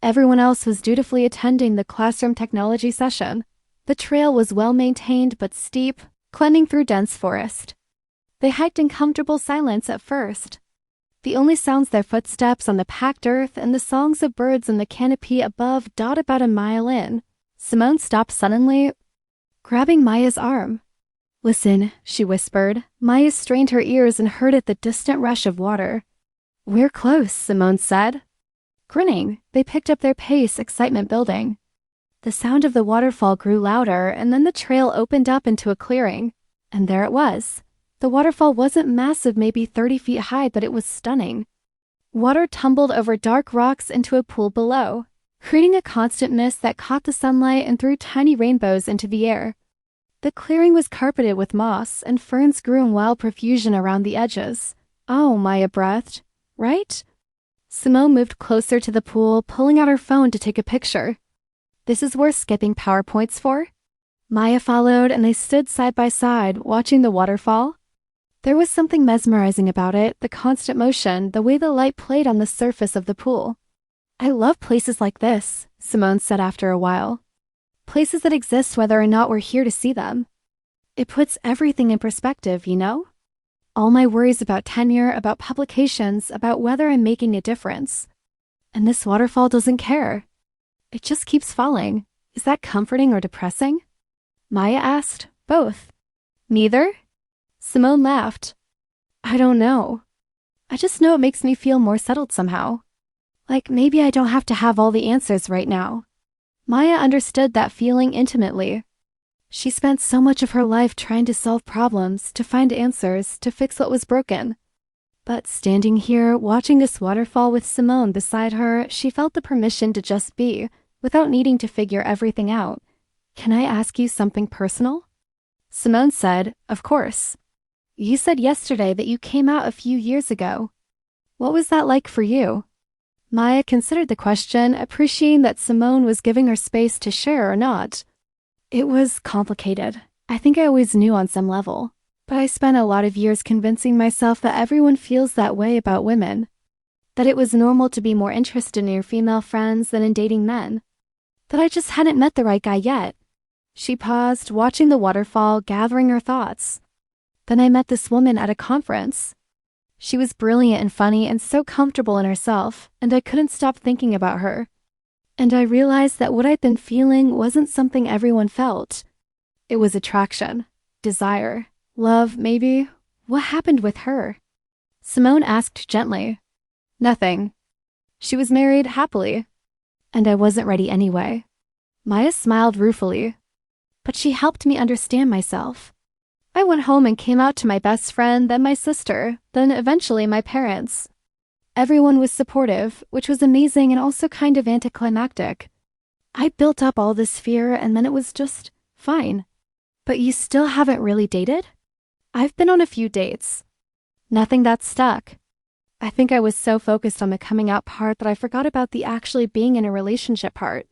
Everyone else was dutifully attending the classroom technology session. The trail was well maintained but steep, cleaning through dense forest. They hiked in comfortable silence at first. The only sounds their footsteps on the packed earth and the songs of birds in the canopy above dot about a mile in. Simone stopped suddenly, grabbing Maya's arm. Listen, she whispered. Maya strained her ears and heard the distant rush of water. We're close, Simone said. Grinning, they picked up their pace, excitement building. The sound of the waterfall grew louder, and then the trail opened up into a clearing. And there it was. The waterfall wasn't massive, maybe 30 feet high, but it was stunning. Water tumbled over dark rocks into a pool below, creating a constant mist that caught the sunlight and threw tiny rainbows into the air. The clearing was carpeted with moss, and ferns grew in wild profusion around the edges. Oh, Maya breathed. Right? Simone moved closer to the pool, pulling out her phone to take a picture. This is worth skipping PowerPoints for? Maya followed, and they stood side by side, watching the waterfall. There was something mesmerizing about it, the constant motion, the way the light played on the surface of the pool. I love places like this, Simone said after a while. Places that exist whether or not we're here to see them. It puts everything in perspective, you know? All my worries about tenure, about publications, about whether I'm making a difference. And this waterfall doesn't care. It just keeps falling. Is that comforting or depressing? Maya asked. Both. Neither? Simone laughed. I don't know. I just know it makes me feel more settled somehow. Like maybe I don't have to have all the answers right now. Maya understood that feeling intimately. She spent so much of her life trying to solve problems, to find answers, to fix what was broken. But standing here, watching this waterfall with Simone beside her, she felt the permission to just be, without needing to figure everything out. Can I ask you something personal? Simone said, Of course. You said yesterday that you came out a few years ago. What was that like for you? Maya considered the question, appreciating that Simone was giving her space to share or not. It was complicated. I think I always knew on some level, but I spent a lot of years convincing myself that everyone feels that way about women. that it was normal to be more interested in your female friends than in dating men, that I just hadn't met the right guy yet. She paused, watching the waterfall, gathering her thoughts. Then I met this woman at a conference. She was brilliant and funny and so comfortable in herself, and I couldn't stop thinking about her. And I realized that what I'd been feeling wasn't something everyone felt. It was attraction, desire, love, maybe. What happened with her? Simone asked gently. Nothing. She was married happily. And I wasn't ready anyway. Maya smiled ruefully. But she helped me understand myself. I went home and came out to my best friend, then my sister, then eventually my parents. Everyone was supportive, which was amazing and also kind of anticlimactic. I built up all this fear and then it was just fine. But you still haven't really dated? I've been on a few dates. Nothing that stuck. I think I was so focused on the coming out part that I forgot about the actually being in a relationship part.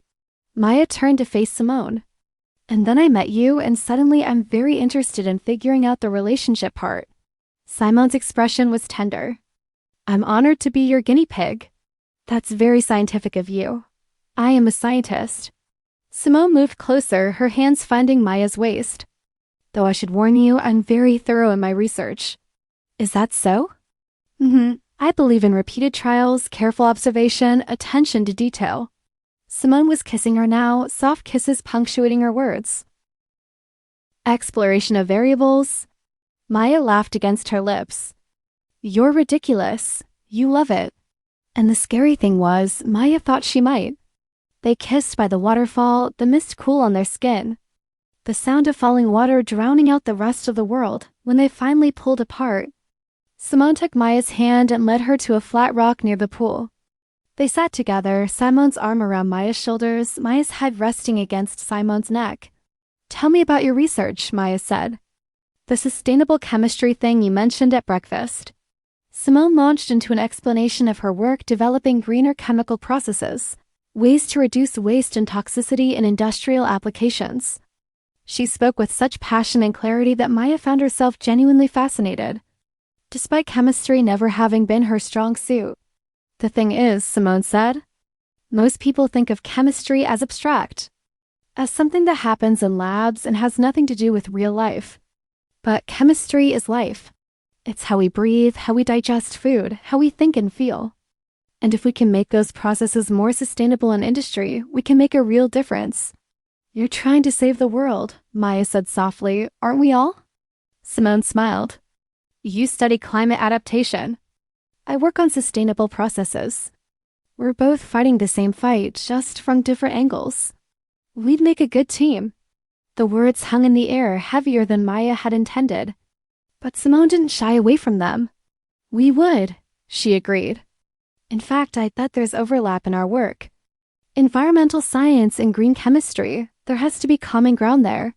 Maya turned to face Simone. And then I met you, and suddenly I'm very interested in figuring out the relationship part. Simone's expression was tender. I'm honored to be your guinea pig. That's very scientific of you. I am a scientist. Simone moved closer, her hands finding Maya's waist. Though I should warn you, I'm very thorough in my research. Is that so? I believe in repeated trials, careful observation, attention to detail. Simone was kissing her now, soft kisses punctuating her words. Exploration of variables. Maya laughed against her lips. You're ridiculous. You love it. And the scary thing was, Maya thought she might. They kissed by the waterfall, the mist cool on their skin. The sound of falling water drowning out the rest of the world when they finally pulled apart. Simone took Maya's hand and led her to a flat rock near the pool. They sat together, Simone's arm around Maya's shoulders, Maya's head resting against Simone's neck. Tell me about your research, Maya said. The sustainable chemistry thing you mentioned at breakfast. Simone launched into an explanation of her work developing greener chemical processes, ways to reduce waste and toxicity in industrial applications. She spoke with such passion and clarity that Maya found herself genuinely fascinated, despite chemistry never having been her strong suit. The thing is, Simone said, most people think of chemistry as abstract, as something that happens in labs and has nothing to do with real life. But chemistry is life. It's how we breathe, how we digest food, how we think and feel. And if we can make those processes more sustainable in industry, we can make a real difference. You're trying to save the world, Maya said softly, aren't we all? Simone smiled. You study climate adaptation. I work on sustainable processes. We're both fighting the same fight, just from different angles. We'd make a good team. The words hung in the air, heavier than Maya had intended. But Simone didn't shy away from them. We would, she agreed. In fact, I bet there's overlap in our work. Environmental science and green chemistry, there has to be common ground there.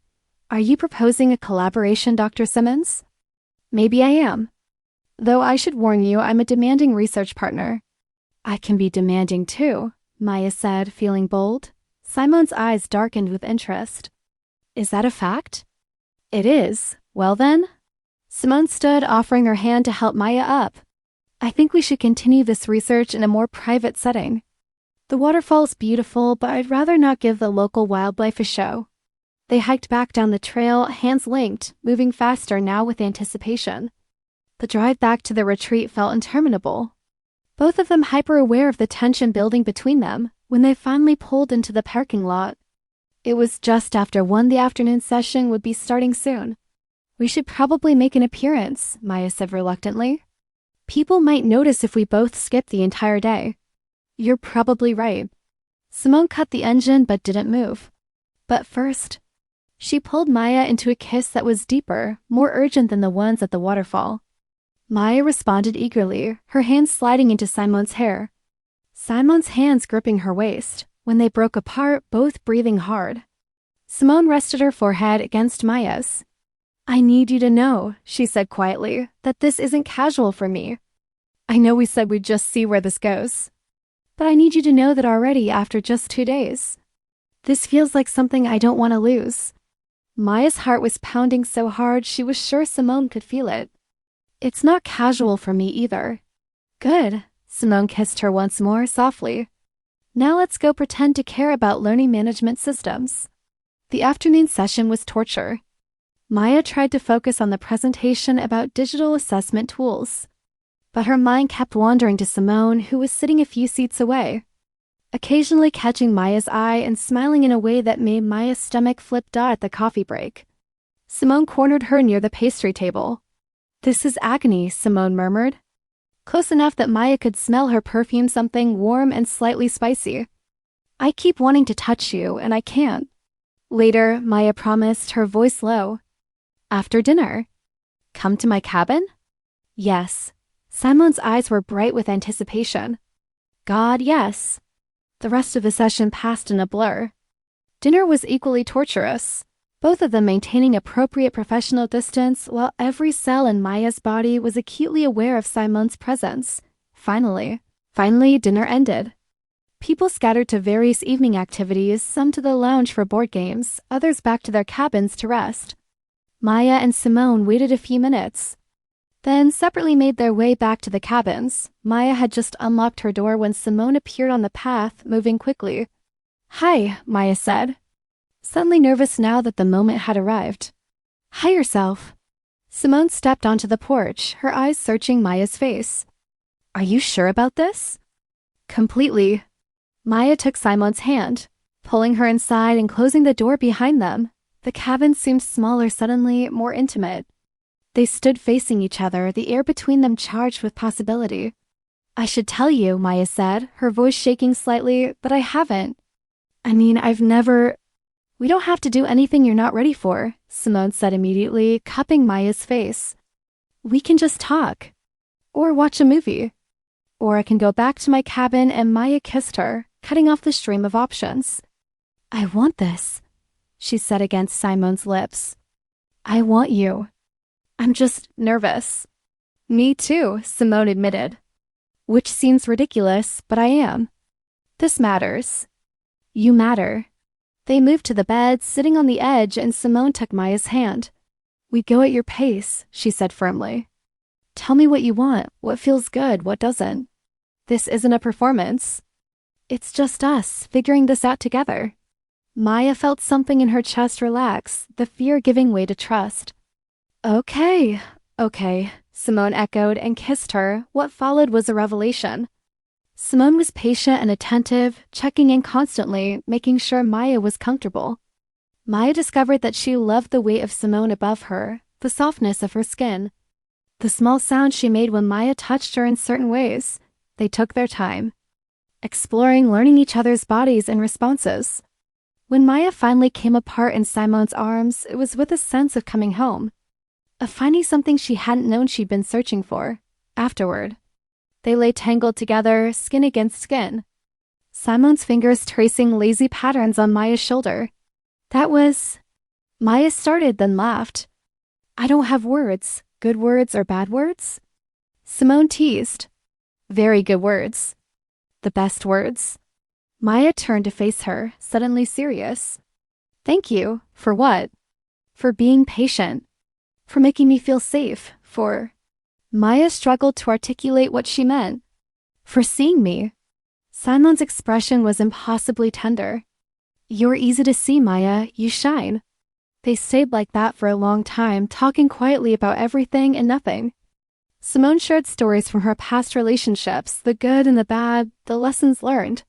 Are you proposing a collaboration, Dr. Simmons? Maybe I am. Though I should warn you, I'm a demanding research partner. I can be demanding too, Maya said, feeling bold. Simone's eyes darkened with interest. Is that a fact? It is. Well then? Simone stood, offering her hand to help Maya up. I think we should continue this research in a more private setting. The waterfall's beautiful, but I'd rather not give the local wildlife a show. They hiked back down the trail, hands linked, moving faster now with anticipation. The drive back to the retreat felt interminable. Both of them hyper-aware of the tension building between them when they finally pulled into the parking lot. It was just after 1. The afternoon session would be starting soon. We should probably make an appearance, Maya said reluctantly. People might notice if we both skip the entire day. You're probably right. Simone cut the engine but didn't move. But first, she pulled Maya into a kiss that was deeper, more urgent than the ones at the waterfall. Maya responded eagerly, her hands sliding into Simone's hair. Simone's hands gripping her waist. When they broke apart, both breathing hard. Simone rested her forehead against Maya's. I need you to know, she said quietly, that this isn't casual for me. I know we said we'd just see where this goes. But I need you to know that already after just 2 days. This feels like something I don't want to lose. Maya's heart was pounding so hard she was sure Simone could feel it. It's not casual for me either. Good, Simone kissed her once more softly. Now let's go pretend to care about learning management systems. The afternoon session was torture. Maya tried to focus on the presentation about digital assessment tools, but her mind kept wandering to Simone, who was sitting a few seats away, occasionally catching Maya's eye and smiling in a way that made Maya's stomach flip at the coffee break. Simone cornered her near the pastry table. "This is agony," Simone murmured, close enough that Maya could smell her perfume, something warm and slightly spicy. "I keep wanting to touch you, and I can't." "Later," Maya promised, her voice low. "After dinner." "Come to my cabin?" "Yes." Simone's eyes were bright with anticipation. "God, yes." The rest of the session passed in a blur. Dinner was equally torturous, both of them maintaining appropriate professional distance while every cell in Maya's body was acutely aware of Simone's presence. Finally, dinner ended. People scattered to various evening activities, some to the lounge for board games, others back to their cabins to rest. Maya and Simone waited a few minutes, then separately made their way back to the cabins. Maya had just unlocked her door when Simone appeared on the path, moving quickly. "Hi," Maya said, suddenly nervous now that the moment had arrived. "Hi yourself." Simone stepped onto the porch, her eyes searching Maya's face. "Are you sure about this?" "Completely." Maya took Simone's hand, pulling her inside and closing the door behind them. The cabin seemed smaller suddenly, more intimate. They stood facing each other, the air between them charged with possibility. "I should tell you," Maya said, her voice shaking slightly, "but I haven't. I mean, I've never—" "We don't have to do anything you're not ready for," Simone said immediately, cupping Maya's face. "We can just talk. Or watch a movie. Or I can go back to my cabin," and Maya kissed her, cutting off the stream of options. "I want this," she said against Simone's lips. "I want you. I'm just nervous." "Me too," Simone admitted. "Which seems ridiculous, but I am. This matters. You matter." They moved to the bed, sitting on the edge, and Simone took Maya's hand. "We go at your pace," she said firmly. "Tell me what you want, what feels good, what doesn't. This isn't a performance. It's just us, figuring this out together." Maya felt something in her chest relax, the fear giving way to trust. Okay, Simone echoed and kissed her. What followed was a revelation. Simone was patient and attentive, checking in constantly, making sure Maya was comfortable. Maya discovered that she loved the weight of Simone above her, the softness of her skin, the small sounds she made when Maya touched her in certain ways. They took their time, exploring, learning each other's bodies and responses. When Maya finally came apart in Simone's arms, it was with a sense of coming home, of finding something she hadn't known she'd been searching for. Afterward, they lay tangled together, skin against skin, Simone's fingers tracing lazy patterns on Maya's shoulder. "That was—" Maya started, then laughed. "I don't have words. Good words or bad words?" Simone teased. "Very good words. The best words." Maya turned to face her, suddenly serious. "Thank you. For what?" "For being patient. For making me feel safe. For—" Maya struggled to articulate what she meant. "For seeing me." Simone's expression was impossibly tender. "You're easy to see, Maya. You shine." They stayed like that for a long time, talking quietly about everything and nothing. Simone shared stories from her past relationships, the good and the bad, the lessons learned.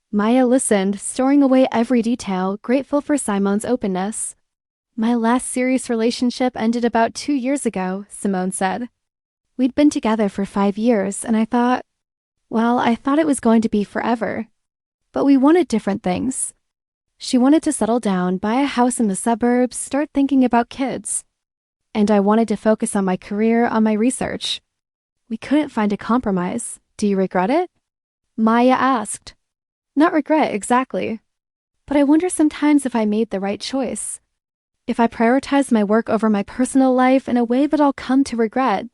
Maya listened, storing away every detail, grateful for Simone's openness. "My last serious relationship ended about 2 years ago," Simone said. "We'd been together for 5 years, and I thought it was going to be forever. But we wanted different things. She wanted to settle down, buy a house in the suburbs, start thinking about kids. And I wanted to focus on my career, on my research. We couldn't find a compromise. Do you regret it?" Maya asked. "Not regret, exactly. But I wonder sometimes if I made the right choice. If I prioritized my work over my personal life in a way that I'll come to regret."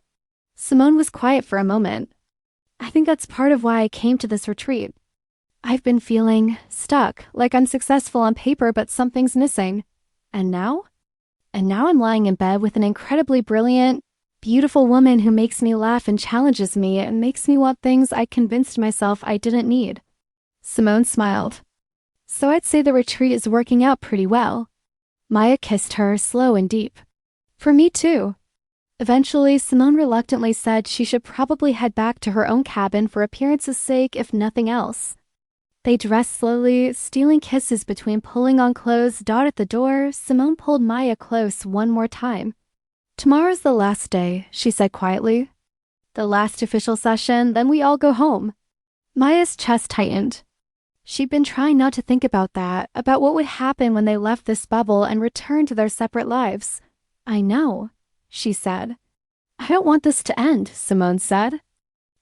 Simone was quiet for a moment. "I think that's part of why I came to this retreat. I've been feeling stuck, like I'm successful on paper but something's missing. And now I'm lying in bed with an incredibly brilliant, Beautiful woman who makes me laugh and challenges me and makes me want things I convinced myself I didn't need. Simone smiled. So I'd say the retreat is working out pretty well. Maya kissed her, slow and deep. For me too. Eventually, Simone reluctantly said she should probably head back to her own cabin for appearance's sake if nothing else. They dressed slowly, stealing kisses between pulling on clothes. At the door, Simone pulled Maya close one more time. Tomorrow's the last day, she said quietly. The last official session, then we all go home. Maya's chest tightened. She'd been trying not to think about that, about what would happen when they left this bubble and returned to their separate lives. I know, she said. I don't want this to end, Simone said.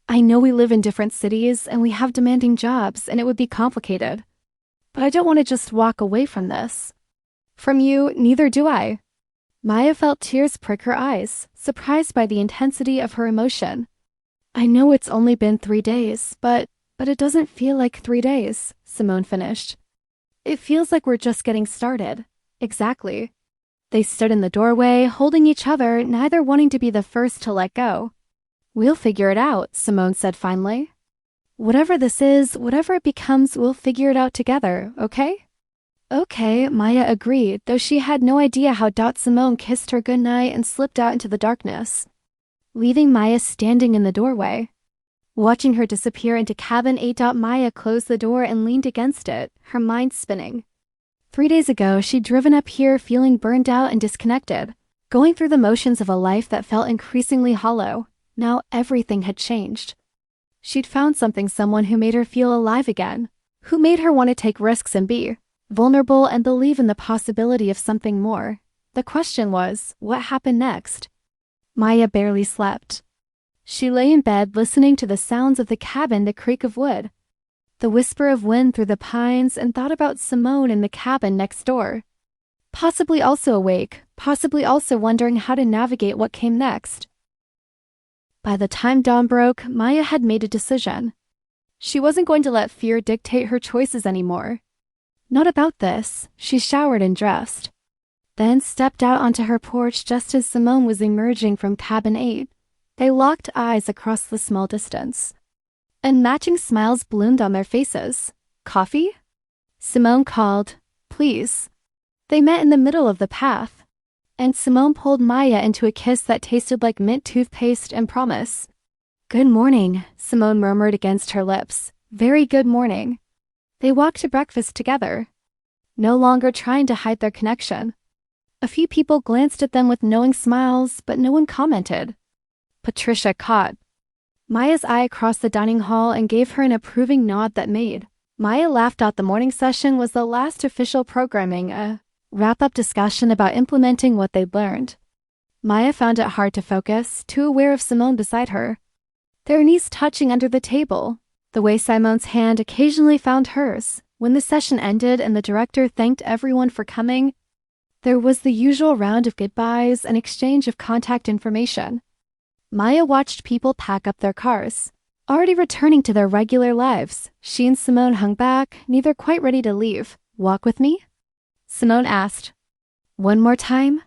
I know we live in different cities and we have demanding jobs and it would be complicated. But I don't want to just walk away from this. From you, neither do I. Maya felt tears prick her eyes, surprised by the intensity of her emotion. I know it's only been 3 days, but it doesn't feel like 3 days, Simone finished. It feels like we're just getting started. Exactly. They stood in the doorway, holding each other, neither wanting to be the first to let go. We'll figure it out, Simone said finally. Whatever this is, whatever it becomes, we'll figure it out together, okay? Okay, Maya agreed, though she had no idea how Simone kissed her goodnight and slipped out into the darkness, leaving Maya standing in the doorway. Watching her disappear into cabin 8. Maya closed the door and leaned against it, her mind spinning. 3 days ago, she'd driven up here feeling burned out and disconnected, going through the motions of a life that felt increasingly hollow. Now everything had changed. She'd found someone who made her feel alive again, who made her want to take risks and be vulnerable and believe in the possibility of something more. The question was, what happened next? Maya barely slept. She lay in bed listening to the sounds of the cabin, the creak of wood, the whisper of wind through the pines, and thought about Simone in the cabin next door. Possibly also awake, possibly also wondering how to navigate what came next. By the time dawn broke, Maya had made a decision. She wasn't going to let fear dictate her choices anymore. Not about this. She showered and dressed, then stepped out onto her porch just as Simone was emerging from cabin 8. They locked eyes across the small distance, and matching smiles bloomed on their faces. Coffee? Simone called, please. They met in the middle of the path, and Simone pulled Maya into a kiss that tasted like mint toothpaste and promise. Good morning, Simone murmured against her lips. Very good morning. They walked to breakfast together, no longer trying to hide their connection. A few people glanced at them with knowing smiles, but no one commented. Patricia caught Maya's eye across the dining hall and gave her an approving nod that made Maya laughed. The morning session was the last official programming, a wrap-up discussion about implementing what they'd learned. Maya found it hard to focus, too aware of Simone beside her, their knees touching under the table, the way Simone's hand occasionally found hers. When the session ended and the director thanked everyone for coming, there was the usual round of goodbyes and exchange of contact information. Maya watched people pack up their cars, already returning to their regular lives. She and Simone hung back, neither quite ready to leave. Walk with me? Simone asked. One more time?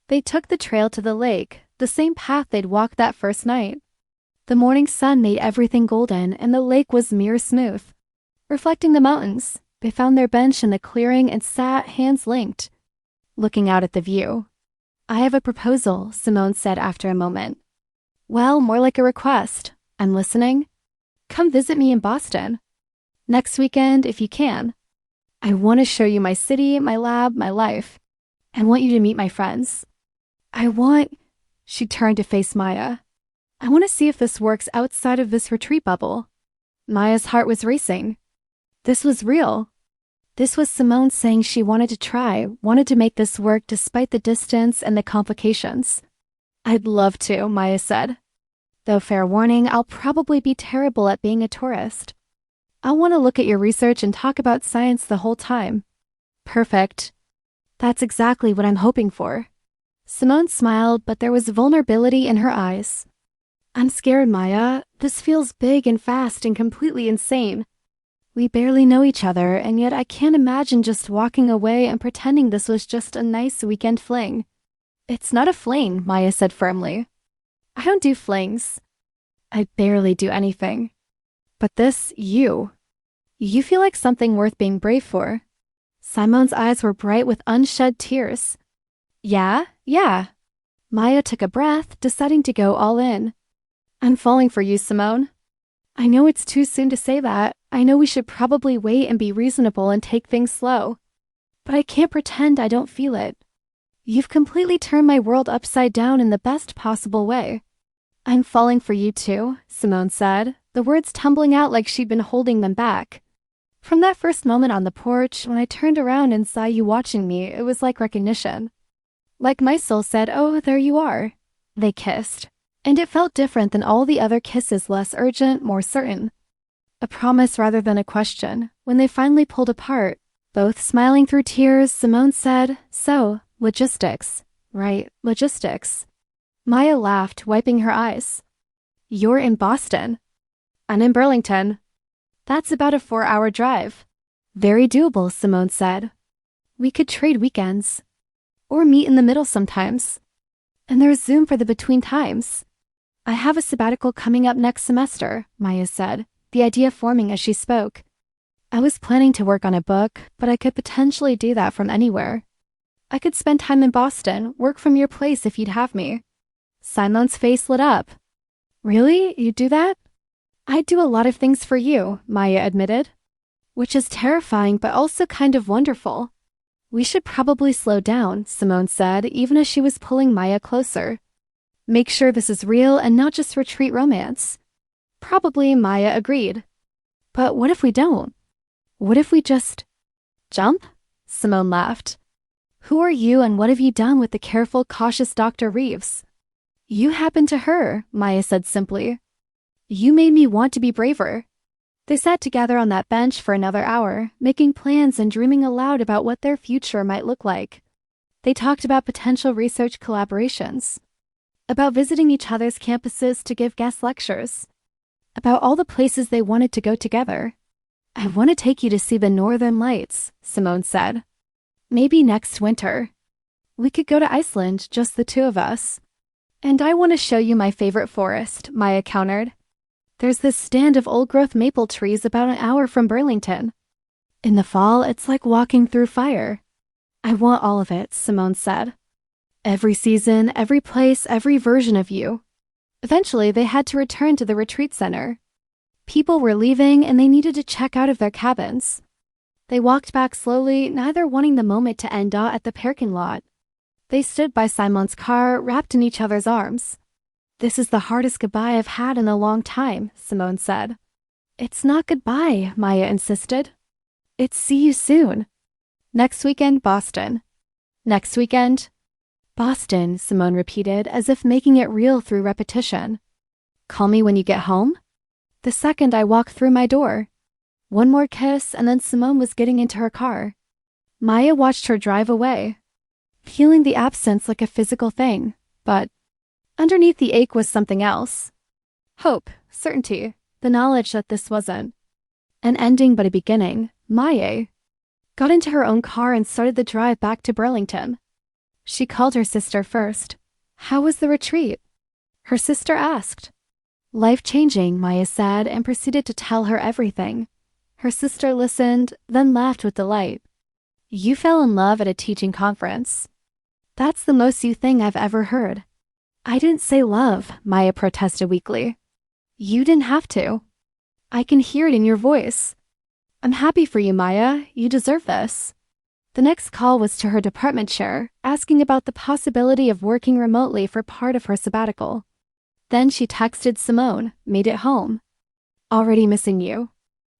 They took the trail to the lake, the same path they'd walked that first night. The morning sun made everything golden, and the lake was mirror smooth, reflecting the mountains. They found their bench in the clearing and sat, hands linked, looking out at the view. I have a proposal, Simone said after a moment. Well, more like a request. I'm listening. Come visit me in Boston. Next weekend, if you can. I want to show you my city, my lab, my life. I want you to meet my friends. She turned to face Maya. I want to see if this works outside of this retreat bubble. Maya's heart was racing. This was real. This was Simone saying she wanted to try, wanted to make this work despite the distance and the complications. I'd love to, Maya said. Though fair warning, I'll probably be terrible at being a tourist. I'll want to look at your research and talk about science the whole time. Perfect. That's exactly what I'm hoping for. Simone smiled, but there was vulnerability in her eyes. I'm scared, Maya. This feels big and fast and completely insane. We barely know each other, and yet I can't imagine just walking away and pretending this was just a nice weekend fling. It's not a fling, Maya said firmly. I don't do flings. I barely do anything. But this, you feel like something worth being brave for. Simon's eyes were bright with unshed tears. Yeah. Maya took a breath, deciding to go all in. I'm falling for you, Simone. I know it's too soon to say that. I know we should probably wait and be reasonable and take things slow. But I can't pretend I don't feel it. You've completely turned my world upside down in the best possible way. I'm falling for you too, Simone said, the words tumbling out like she'd been holding them back. From that first moment on the porch, when I turned around and saw you watching me, it was like recognition. Like my soul said, oh, there you are. They kissed. And it felt different than all the other kisses, less urgent, more certain. A promise rather than a question. When they finally pulled apart, both smiling through tears, Simone said, so, logistics. Right, logistics. Maya laughed, wiping her eyes. You're in Boston. I'm in Burlington. That's about a 4-hour drive. Very doable, Simone said. We could trade weekends. Or meet in the middle sometimes. And there's Zoom for the between times. I have a sabbatical coming up next semester, Maya said, the idea forming as she spoke. I was planning to work on a book, but I could potentially do that from anywhere. I could spend time in Boston, work from your place if you'd have me. Simone's face lit up. Really? You'd do that? I'd do a lot of things for you, Maya admitted. Which is terrifying but also kind of wonderful. We should probably slow down, Simone said, even as she was pulling Maya closer. Make sure this is real and not just retreat romance. Probably, Maya agreed. But what if we don't? What if we just jump? Simone laughed. Who are you and what have you done with the careful, cautious Dr. Reeves? You happened to her, Maya said simply. You made me want to be braver. They sat together on that bench for another hour, making plans and dreaming aloud about what their future might look like. They talked about potential research collaborations, about visiting each other's campuses to give guest lectures, about all the places they wanted to go together. I want to take you to see the Northern Lights, Simone said. Maybe next winter. We could go to Iceland, just the two of us. And I want to show you my favorite forest, Maya countered. There's this stand of old-growth maple trees about an hour from Burlington. In the fall, it's like walking through fire. I want all of it, Simone said. Every season, every place, every version of you. Eventually, they had to return to the retreat center. People were leaving, and they needed to check out of their cabins. They walked back slowly, neither wanting the moment to end at the parking lot. They stood by Simone's car, wrapped in each other's arms. This is the hardest goodbye I've had in a long time, Simone said. It's not goodbye, Maya insisted. It's see you soon. Next weekend, Boston. Next weekend, Boston, Simone repeated, as if making it real through repetition. Call me when you get home? The second I walk through my door. One more kiss, and then Simone was getting into her car. Maya watched her drive away, feeling the absence like a physical thing, but underneath the ache was something else. Hope, certainty, the knowledge that this wasn't an ending but a beginning. Maya got into her own car and started the drive back to Burlington. She called her sister first. How was the retreat? Her sister asked. Life-changing, Maya said, and proceeded to tell her everything. Her sister listened, then laughed with delight. You fell in love at a teaching conference. That's the most you thing I've ever heard. I didn't say love, Maya protested weakly. You didn't have to. I can hear it in your voice. I'm happy for you, Maya. You deserve this. The next call was to her department chair, asking about the possibility of working remotely for part of her sabbatical. Then she texted Simone, made it home. Already missing you.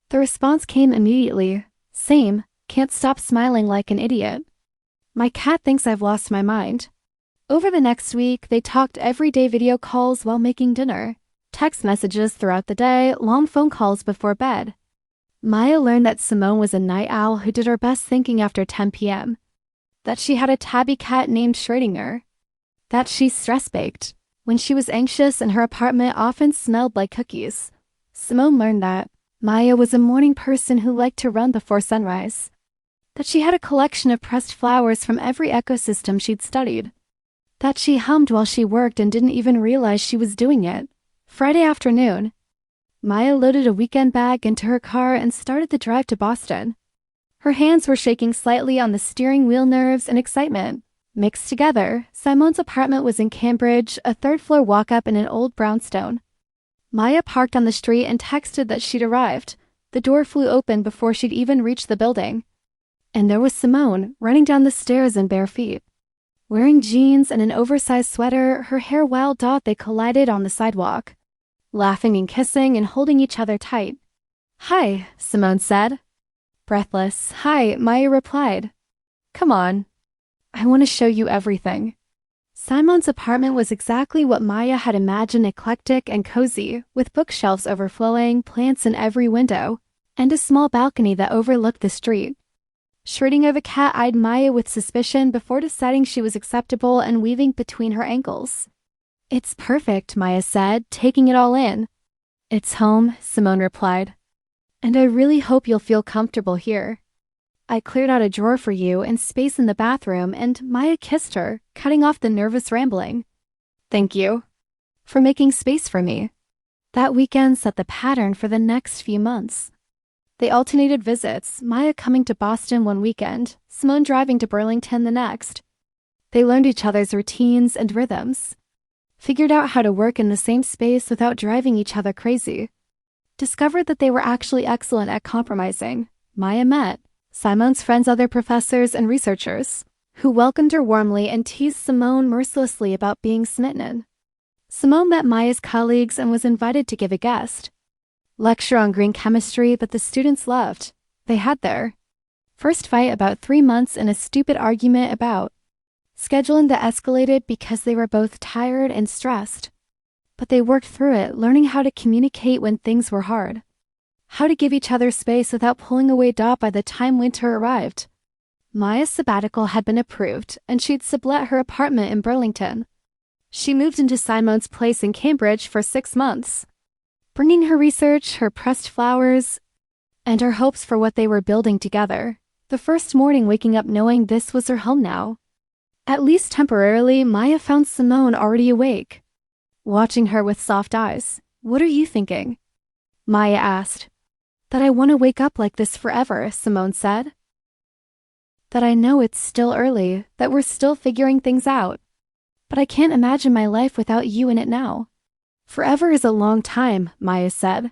The response came immediately. Same, can't stop smiling like an idiot. My cat thinks I've lost my mind. Over the next week, they talked everyday video calls while making dinner, text messages throughout the day, long phone calls before bed. Maya learned that Simone was a night owl who did her best thinking after 10 p.m., that she had a tabby cat named Schrödinger, that she stress-baked. When she was anxious and her apartment often smelled like cookies. Simone learned that Maya was a morning person who liked to run before sunrise, that she had a collection of pressed flowers from every ecosystem she'd studied, that she hummed while she worked and didn't even realize she was doing it. Friday afternoon, Maya loaded a weekend bag into her car and started the drive to Boston. Her hands were shaking slightly on the steering wheel, nerves and excitement mixed together. Simon's apartment was in Cambridge, a third-floor walk-up in an old brownstone. Maya parked on the street and texted that she'd arrived. The door flew open before she'd even reached the building. And there was Simone, running down the stairs in bare feet. Wearing jeans and an oversized sweater, her hair wild dot, they collided on the sidewalk, laughing and kissing and holding each other tight. "Hi," Simone said. Breathless, "Hi," Maya replied. "Come on. I want to show you everything." Simon's apartment was exactly what Maya had imagined, eclectic and cozy, with bookshelves overflowing, plants in every window, and a small balcony that overlooked the street. Schrödinger cat eyed Maya with suspicion before deciding she was acceptable and weaving between her ankles. "It's perfect," Maya said, taking it all in. "It's home," Simone replied. "And I really hope you'll feel comfortable here. I cleared out a drawer for you and space in the bathroom," and Maya kissed her, cutting off the nervous rambling. "Thank you for making space for me." That weekend set the pattern for the next few months. They alternated visits, Maya coming to Boston one weekend, Simone driving to Burlington the next. They learned each other's routines and rhythms, figured out how to work in the same space without driving each other crazy, discovered that they were actually excellent at compromising. Maya met Simone's friends, other professors and researchers, who welcomed her warmly and teased Simone mercilessly about being smitten. Simone met Maya's colleagues and was invited to give a guest lecture on green chemistry that the students loved. They had their first fight about 3 months in a stupid argument about scheduling that escalated because they were both tired and stressed. But they worked through it, learning how to communicate when things were hard, how to give each other space without pulling away by the time winter arrived. Maya's sabbatical had been approved, and she'd sublet her apartment in Burlington. She moved into Simone's place in Cambridge for 6 months, bringing her research, her pressed flowers, and her hopes for what they were building together. The first morning waking up knowing this was her home now. At least temporarily, Maya found Simone already awake, watching her with soft eyes. "What are you thinking?" Maya asked. "That I want to wake up like this forever," Simone said. "That I know it's still early, that we're still figuring things out. But I can't imagine my life without you in it now." "Forever is a long time," Maya said.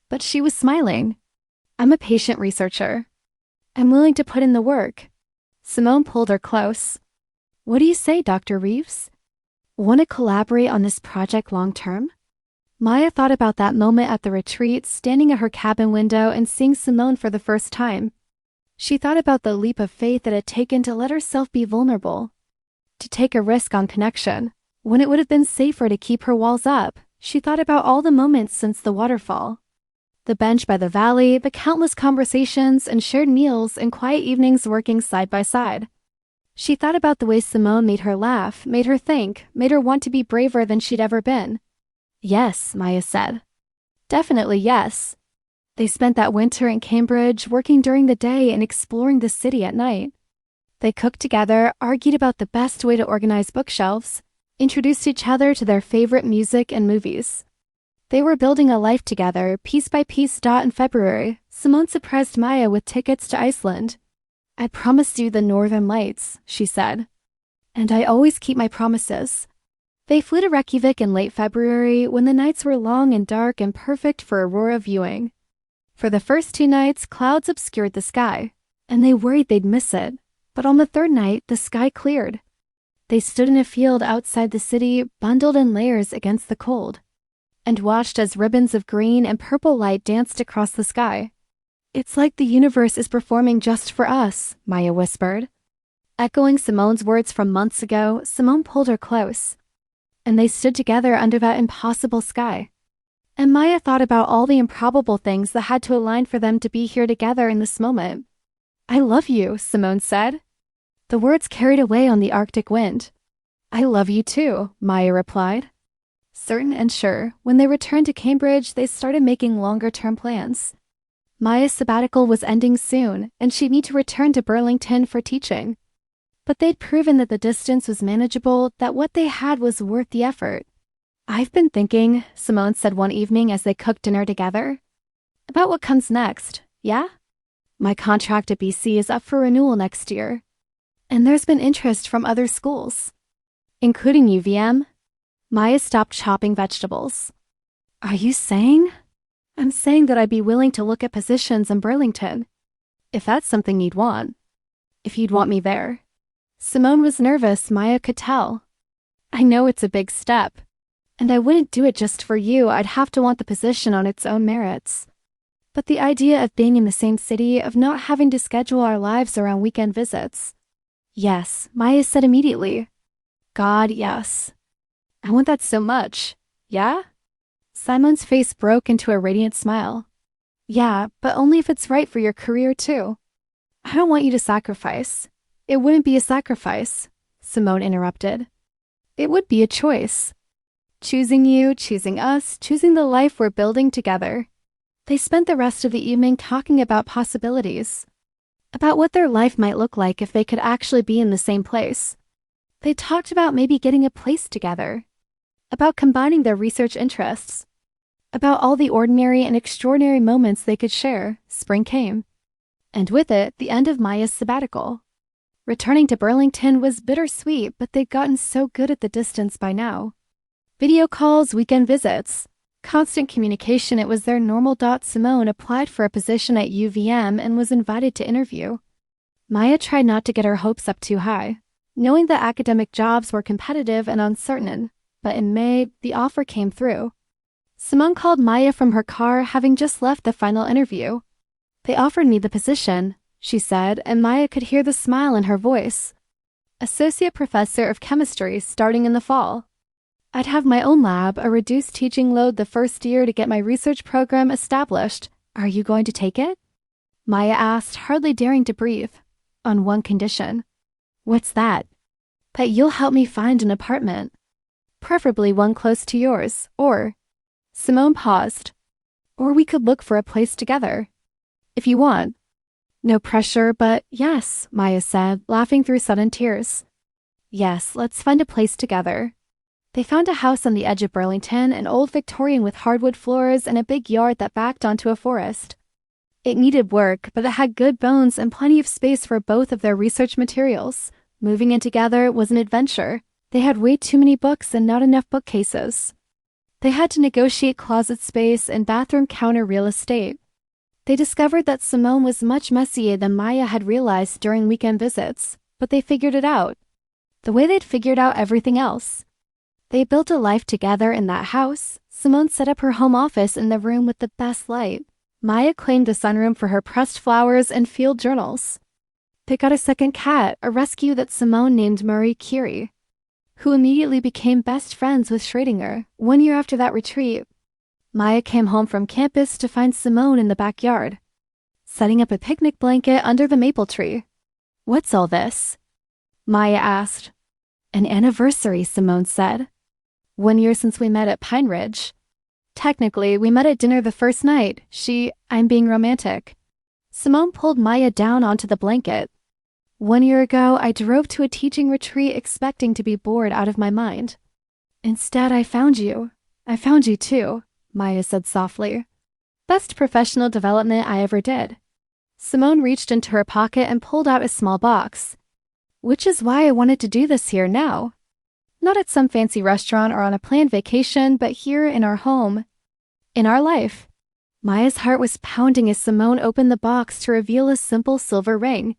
But she was smiling. "I'm a patient researcher. I'm willing to put in the work." Simone pulled her close. "What do you say, Dr. Reeves? Want to collaborate on this project long term?" Maya thought about that moment at the retreat, standing at her cabin window and seeing Simone for the first time. She thought about the leap of faith that had taken to let herself be vulnerable, to take a risk on connection, when it would have been safer to keep her walls up. She thought about all the moments since the waterfall, the bench by the valley, the countless conversations and shared meals and quiet evenings working side by side. She thought about the way Simone made her laugh, made her think, made her want to be braver than she'd ever been. "Yes," Maya said. "Definitely yes." They spent that winter in Cambridge, working during the day and exploring the city at night. They cooked together, argued about the best way to organize bookshelves, introduced each other to their favorite music and movies. They were building a life together, piece by piece. In February, Simone surprised Maya with tickets to Iceland. "I promised you the Northern Lights," she said. "And I always keep my promises." They flew to Reykjavik in late February when the nights were long and dark and perfect for aurora viewing. For the first 2 nights, clouds obscured the sky, and they worried they'd miss it. But on the 3rd night, the sky cleared. They stood in a field outside the city, bundled in layers against the cold, and watched as ribbons of green and purple light danced across the sky. "It's like the universe is performing just for us," Maya whispered. Echoing Simone's words from months ago, Simone pulled her close, and they stood together under that impossible sky. And Maya thought about all the improbable things that had to align for them to be here together in this moment. "I love you," Simone said. The words carried away on the Arctic wind. "I love you too," Maya replied. Certain and sure, when they returned to Cambridge, they started making longer-term plans. Maya's sabbatical was ending soon, and she'd need to return to Burlington for teaching. But they'd proven that the distance was manageable, that what they had was worth the effort. "I've been thinking," Simone said one evening as they cooked dinner together, "about what comes next, yeah? My contract at BC is up for renewal next year, and there's been interest from other schools, including UVM." Maya stopped chopping vegetables. "Are you saying?" "I'm saying that I'd be willing to look at positions in Burlington, if that's something you'd want. If you'd want me there." Simone was nervous, Maya could tell. "I know it's a big step, and I wouldn't do it just for you. I'd have to want the position on its own merits. But the idea of being in the same city, of not having to schedule our lives around weekend visits." "Yes," Maya said immediately. "God, yes. I want that so much. Yeah?" Simon's face broke into a radiant smile. "Yeah, but only if it's right for your career, too. I don't want you to sacrifice." "It wouldn't be a sacrifice," Simone interrupted. "It would be a choice. Choosing you, choosing us, choosing the life we're building together." They spent the rest of the evening talking about possibilities, about what their life might look like if they could actually be in the same place. They talked about maybe getting a place together, about combining their research interests, about all the ordinary and extraordinary moments they could share. Spring came, and with it, the end of Maya's sabbatical. Returning to Burlington was bittersweet, but they'd gotten so good at the distance by now. Video calls, weekend visits, constant communication, it was their normal. Simone applied for a position at UVM and was invited to interview. Maya tried not to get her hopes up too high, knowing that academic jobs were competitive and uncertain, but in May, the offer came through. Simone called Maya from her car, having just left the final interview. "They offered me the position," she said, and Maya could hear the smile in her voice. "Associate professor of chemistry starting in the fall. I'd have my own lab, a reduced teaching load the first year to get my research program established. Are you going to take it?" Maya asked, hardly daring to breathe. "On one condition." "What's that?" "That you'll help me find an apartment. Preferably one close to yours, or..." Simone paused. "Or we could look for a place together. If you want." "No pressure, but yes," Maya said, laughing through sudden tears. "Yes, let's find a place together." They found a house on the edge of Burlington, an old Victorian with hardwood floors and a big yard that backed onto a forest. It needed work, but it had good bones and plenty of space for both of their research materials. Moving in together was an adventure. They had way too many books and not enough bookcases. They had to negotiate closet space and bathroom counter real estate. They discovered that Simone was much messier than Maya had realized during weekend visits, but they figured it out, the way they'd figured out everything else. They built a life together in that house. Simone set up her home office in the room with the best light. Maya claimed the sunroom for her pressed flowers and field journals. They got a second cat, a rescue that Simone named Marie Curie, who immediately became best friends with Schrödinger. 1 year after that retreat, Maya came home from campus to find Simone in the backyard, setting up a picnic blanket under the maple tree. "What's all this?" Maya asked. "An anniversary," Simone said. 1 year since we met at Pine Ridge. Technically, we met at dinner the first night. I'm being romantic." Simone pulled Maya down onto the blanket. 1 year ago, I drove to a teaching retreat expecting to be bored out of my mind. Instead, I found you. I found you too, Maya said softly. Best professional development I ever did. Simone reached into her pocket and pulled out a small box. Which is why I wanted to do this here now. Not at some fancy restaurant or on a planned vacation, but here in our home. In our life. Maya's heart was pounding as Simone opened the box to reveal a simple silver ring.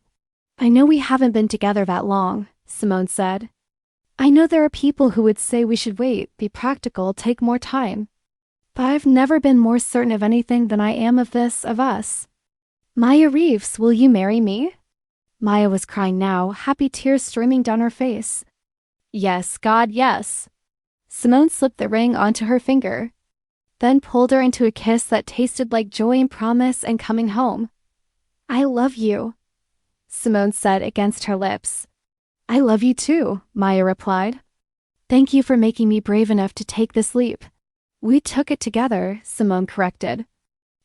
I know we haven't been together that long, Simone said. I know there are people who would say we should wait, be practical, take more time. But I've never been more certain of anything than I am of this, of us. Maya Reeves, will you marry me? Maya was crying now, happy tears streaming down her face. Yes, God, yes. Simone slipped the ring onto her finger, then pulled her into a kiss that tasted like joy and promise and coming home. I love you, Simone said against her lips. I love you too, Maya replied. Thank you for making me brave enough to take this leap. We took it together, Simone corrected.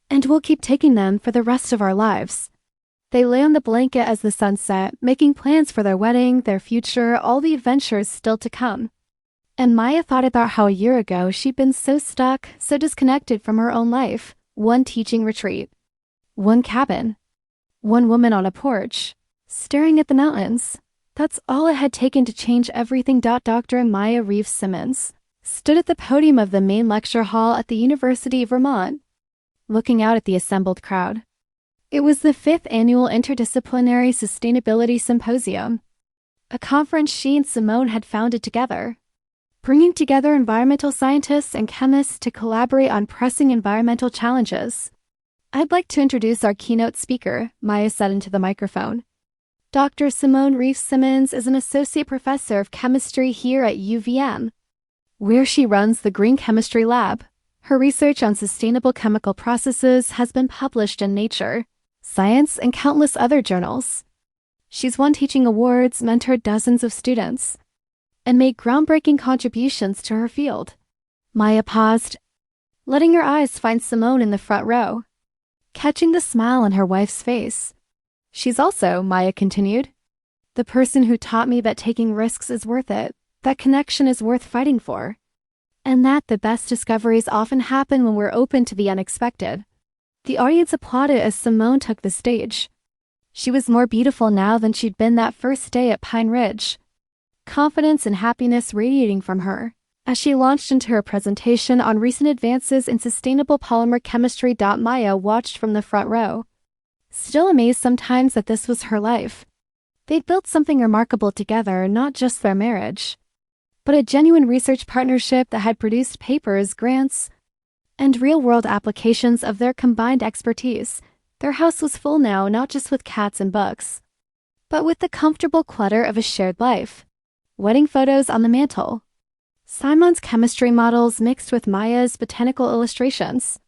And we'll keep taking them for the rest of our lives. They lay on the blanket as the sun set, making plans for their wedding, their future, all the adventures still to come. And Maya thought about how a year ago she'd been so stuck, so disconnected from her own life. One teaching retreat. One cabin. One woman on a porch, staring at the mountains. That's all it had taken to change everything. Dr. Maya Reeves Simmons stood at the podium of the main lecture hall at the University of Vermont, looking out at the assembled crowd. It was the 5th annual Interdisciplinary Sustainability Symposium, a conference she and Simone had founded together, bringing together environmental scientists and chemists to collaborate on pressing environmental challenges. "I'd like to introduce our keynote speaker," Maya said into the microphone. Dr. Simone Reeves Simmons is an associate professor of chemistry here at UVM, where she runs the Green Chemistry Lab. Her research on sustainable chemical processes has been published in Nature, Science, and countless other journals. She's won teaching awards, mentored dozens of students, and made groundbreaking contributions to her field. Maya paused, letting her eyes find Simone in the front row, catching the smile on her wife's face. "She's also," Maya continued, "the person who taught me that taking risks is worth it, that connection is worth fighting for, and that the best discoveries often happen when we're open to the unexpected." The audience applauded as Simone took the stage. She was more beautiful now than she'd been that first day at Pine Ridge, confidence and happiness radiating from her as she launched into her presentation on recent advances in sustainable polymer chemistry. Maya watched from the front row, still amazed sometimes that this was her life. They'd built something remarkable together, not just their marriage, but a genuine research partnership that had produced papers, grants, and real-world applications of their combined expertise. Their house was full now, not just with cats and books, but with the comfortable clutter of a shared life. Wedding photos on the mantle, Simon's chemistry models mixed with Maya's botanical illustrations.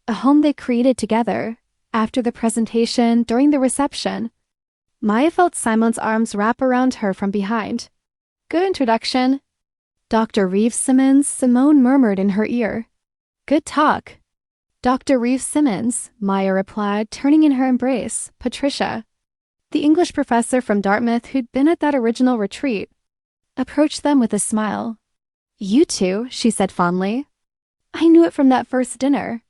A home they created together. After the presentation, during the reception, Maya felt Simon's arms wrap around her from behind. "Good introduction, Dr. Reeves Simmons," Simone murmured in her ear. "Good talk, Dr. Reeves Simmons," Maya replied, turning in her embrace. "Patricia," the English professor from Dartmouth who'd been at that original retreat, approached them with a smile. "You two," she said fondly. "I knew it from that first dinner.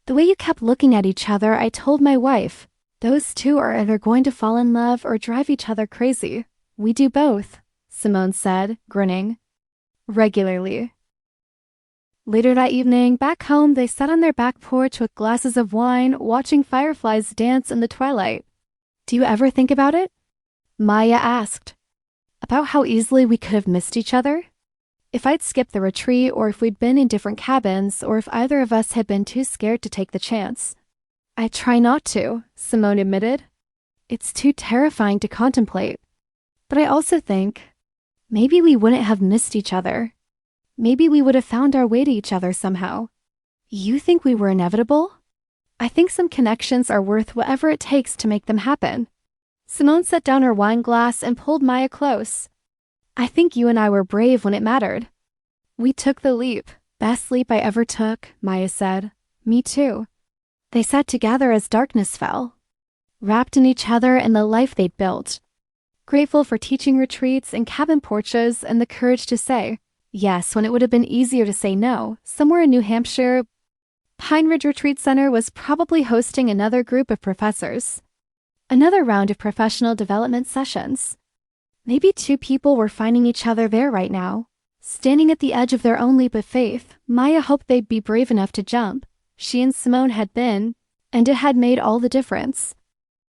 The way you kept looking at each other, I told my wife, those two are either going to fall in love or drive each other crazy." "We do both," Simone said, grinning. "Regularly." Later that evening, back home, they sat on their back porch with glasses of wine, watching fireflies dance in the twilight. "Do you ever think about it?" Maya asked. "About how easily we could have missed each other? If I'd skipped the retreat, or if we'd been in different cabins, or if either of us had been too scared to take the chance." "I try not to," Simone admitted. "It's too terrifying to contemplate. But I also think maybe we wouldn't have missed each other. Maybe we would have found our way to each other somehow." "You think we were inevitable?" "I think some connections are worth whatever it takes to make them happen." Simone set down her wine glass and pulled Maya close. "I think you and I were brave when it mattered. We took the leap." "Best leap I ever took," Maya said. "Me too." They sat together as darkness fell, wrapped in each other and the life they'd built, grateful for teaching retreats and cabin porches and the courage to say yes when it would have been easier to say no. Somewhere in New Hampshire, Pine Ridge Retreat Center was probably hosting another group of professors, another round of professional development sessions. Maybe two people were finding each other there right now, standing at the edge of their own leap of faith. Maya hoped they'd be brave enough to jump. She and Simone had been, and it had made all the difference.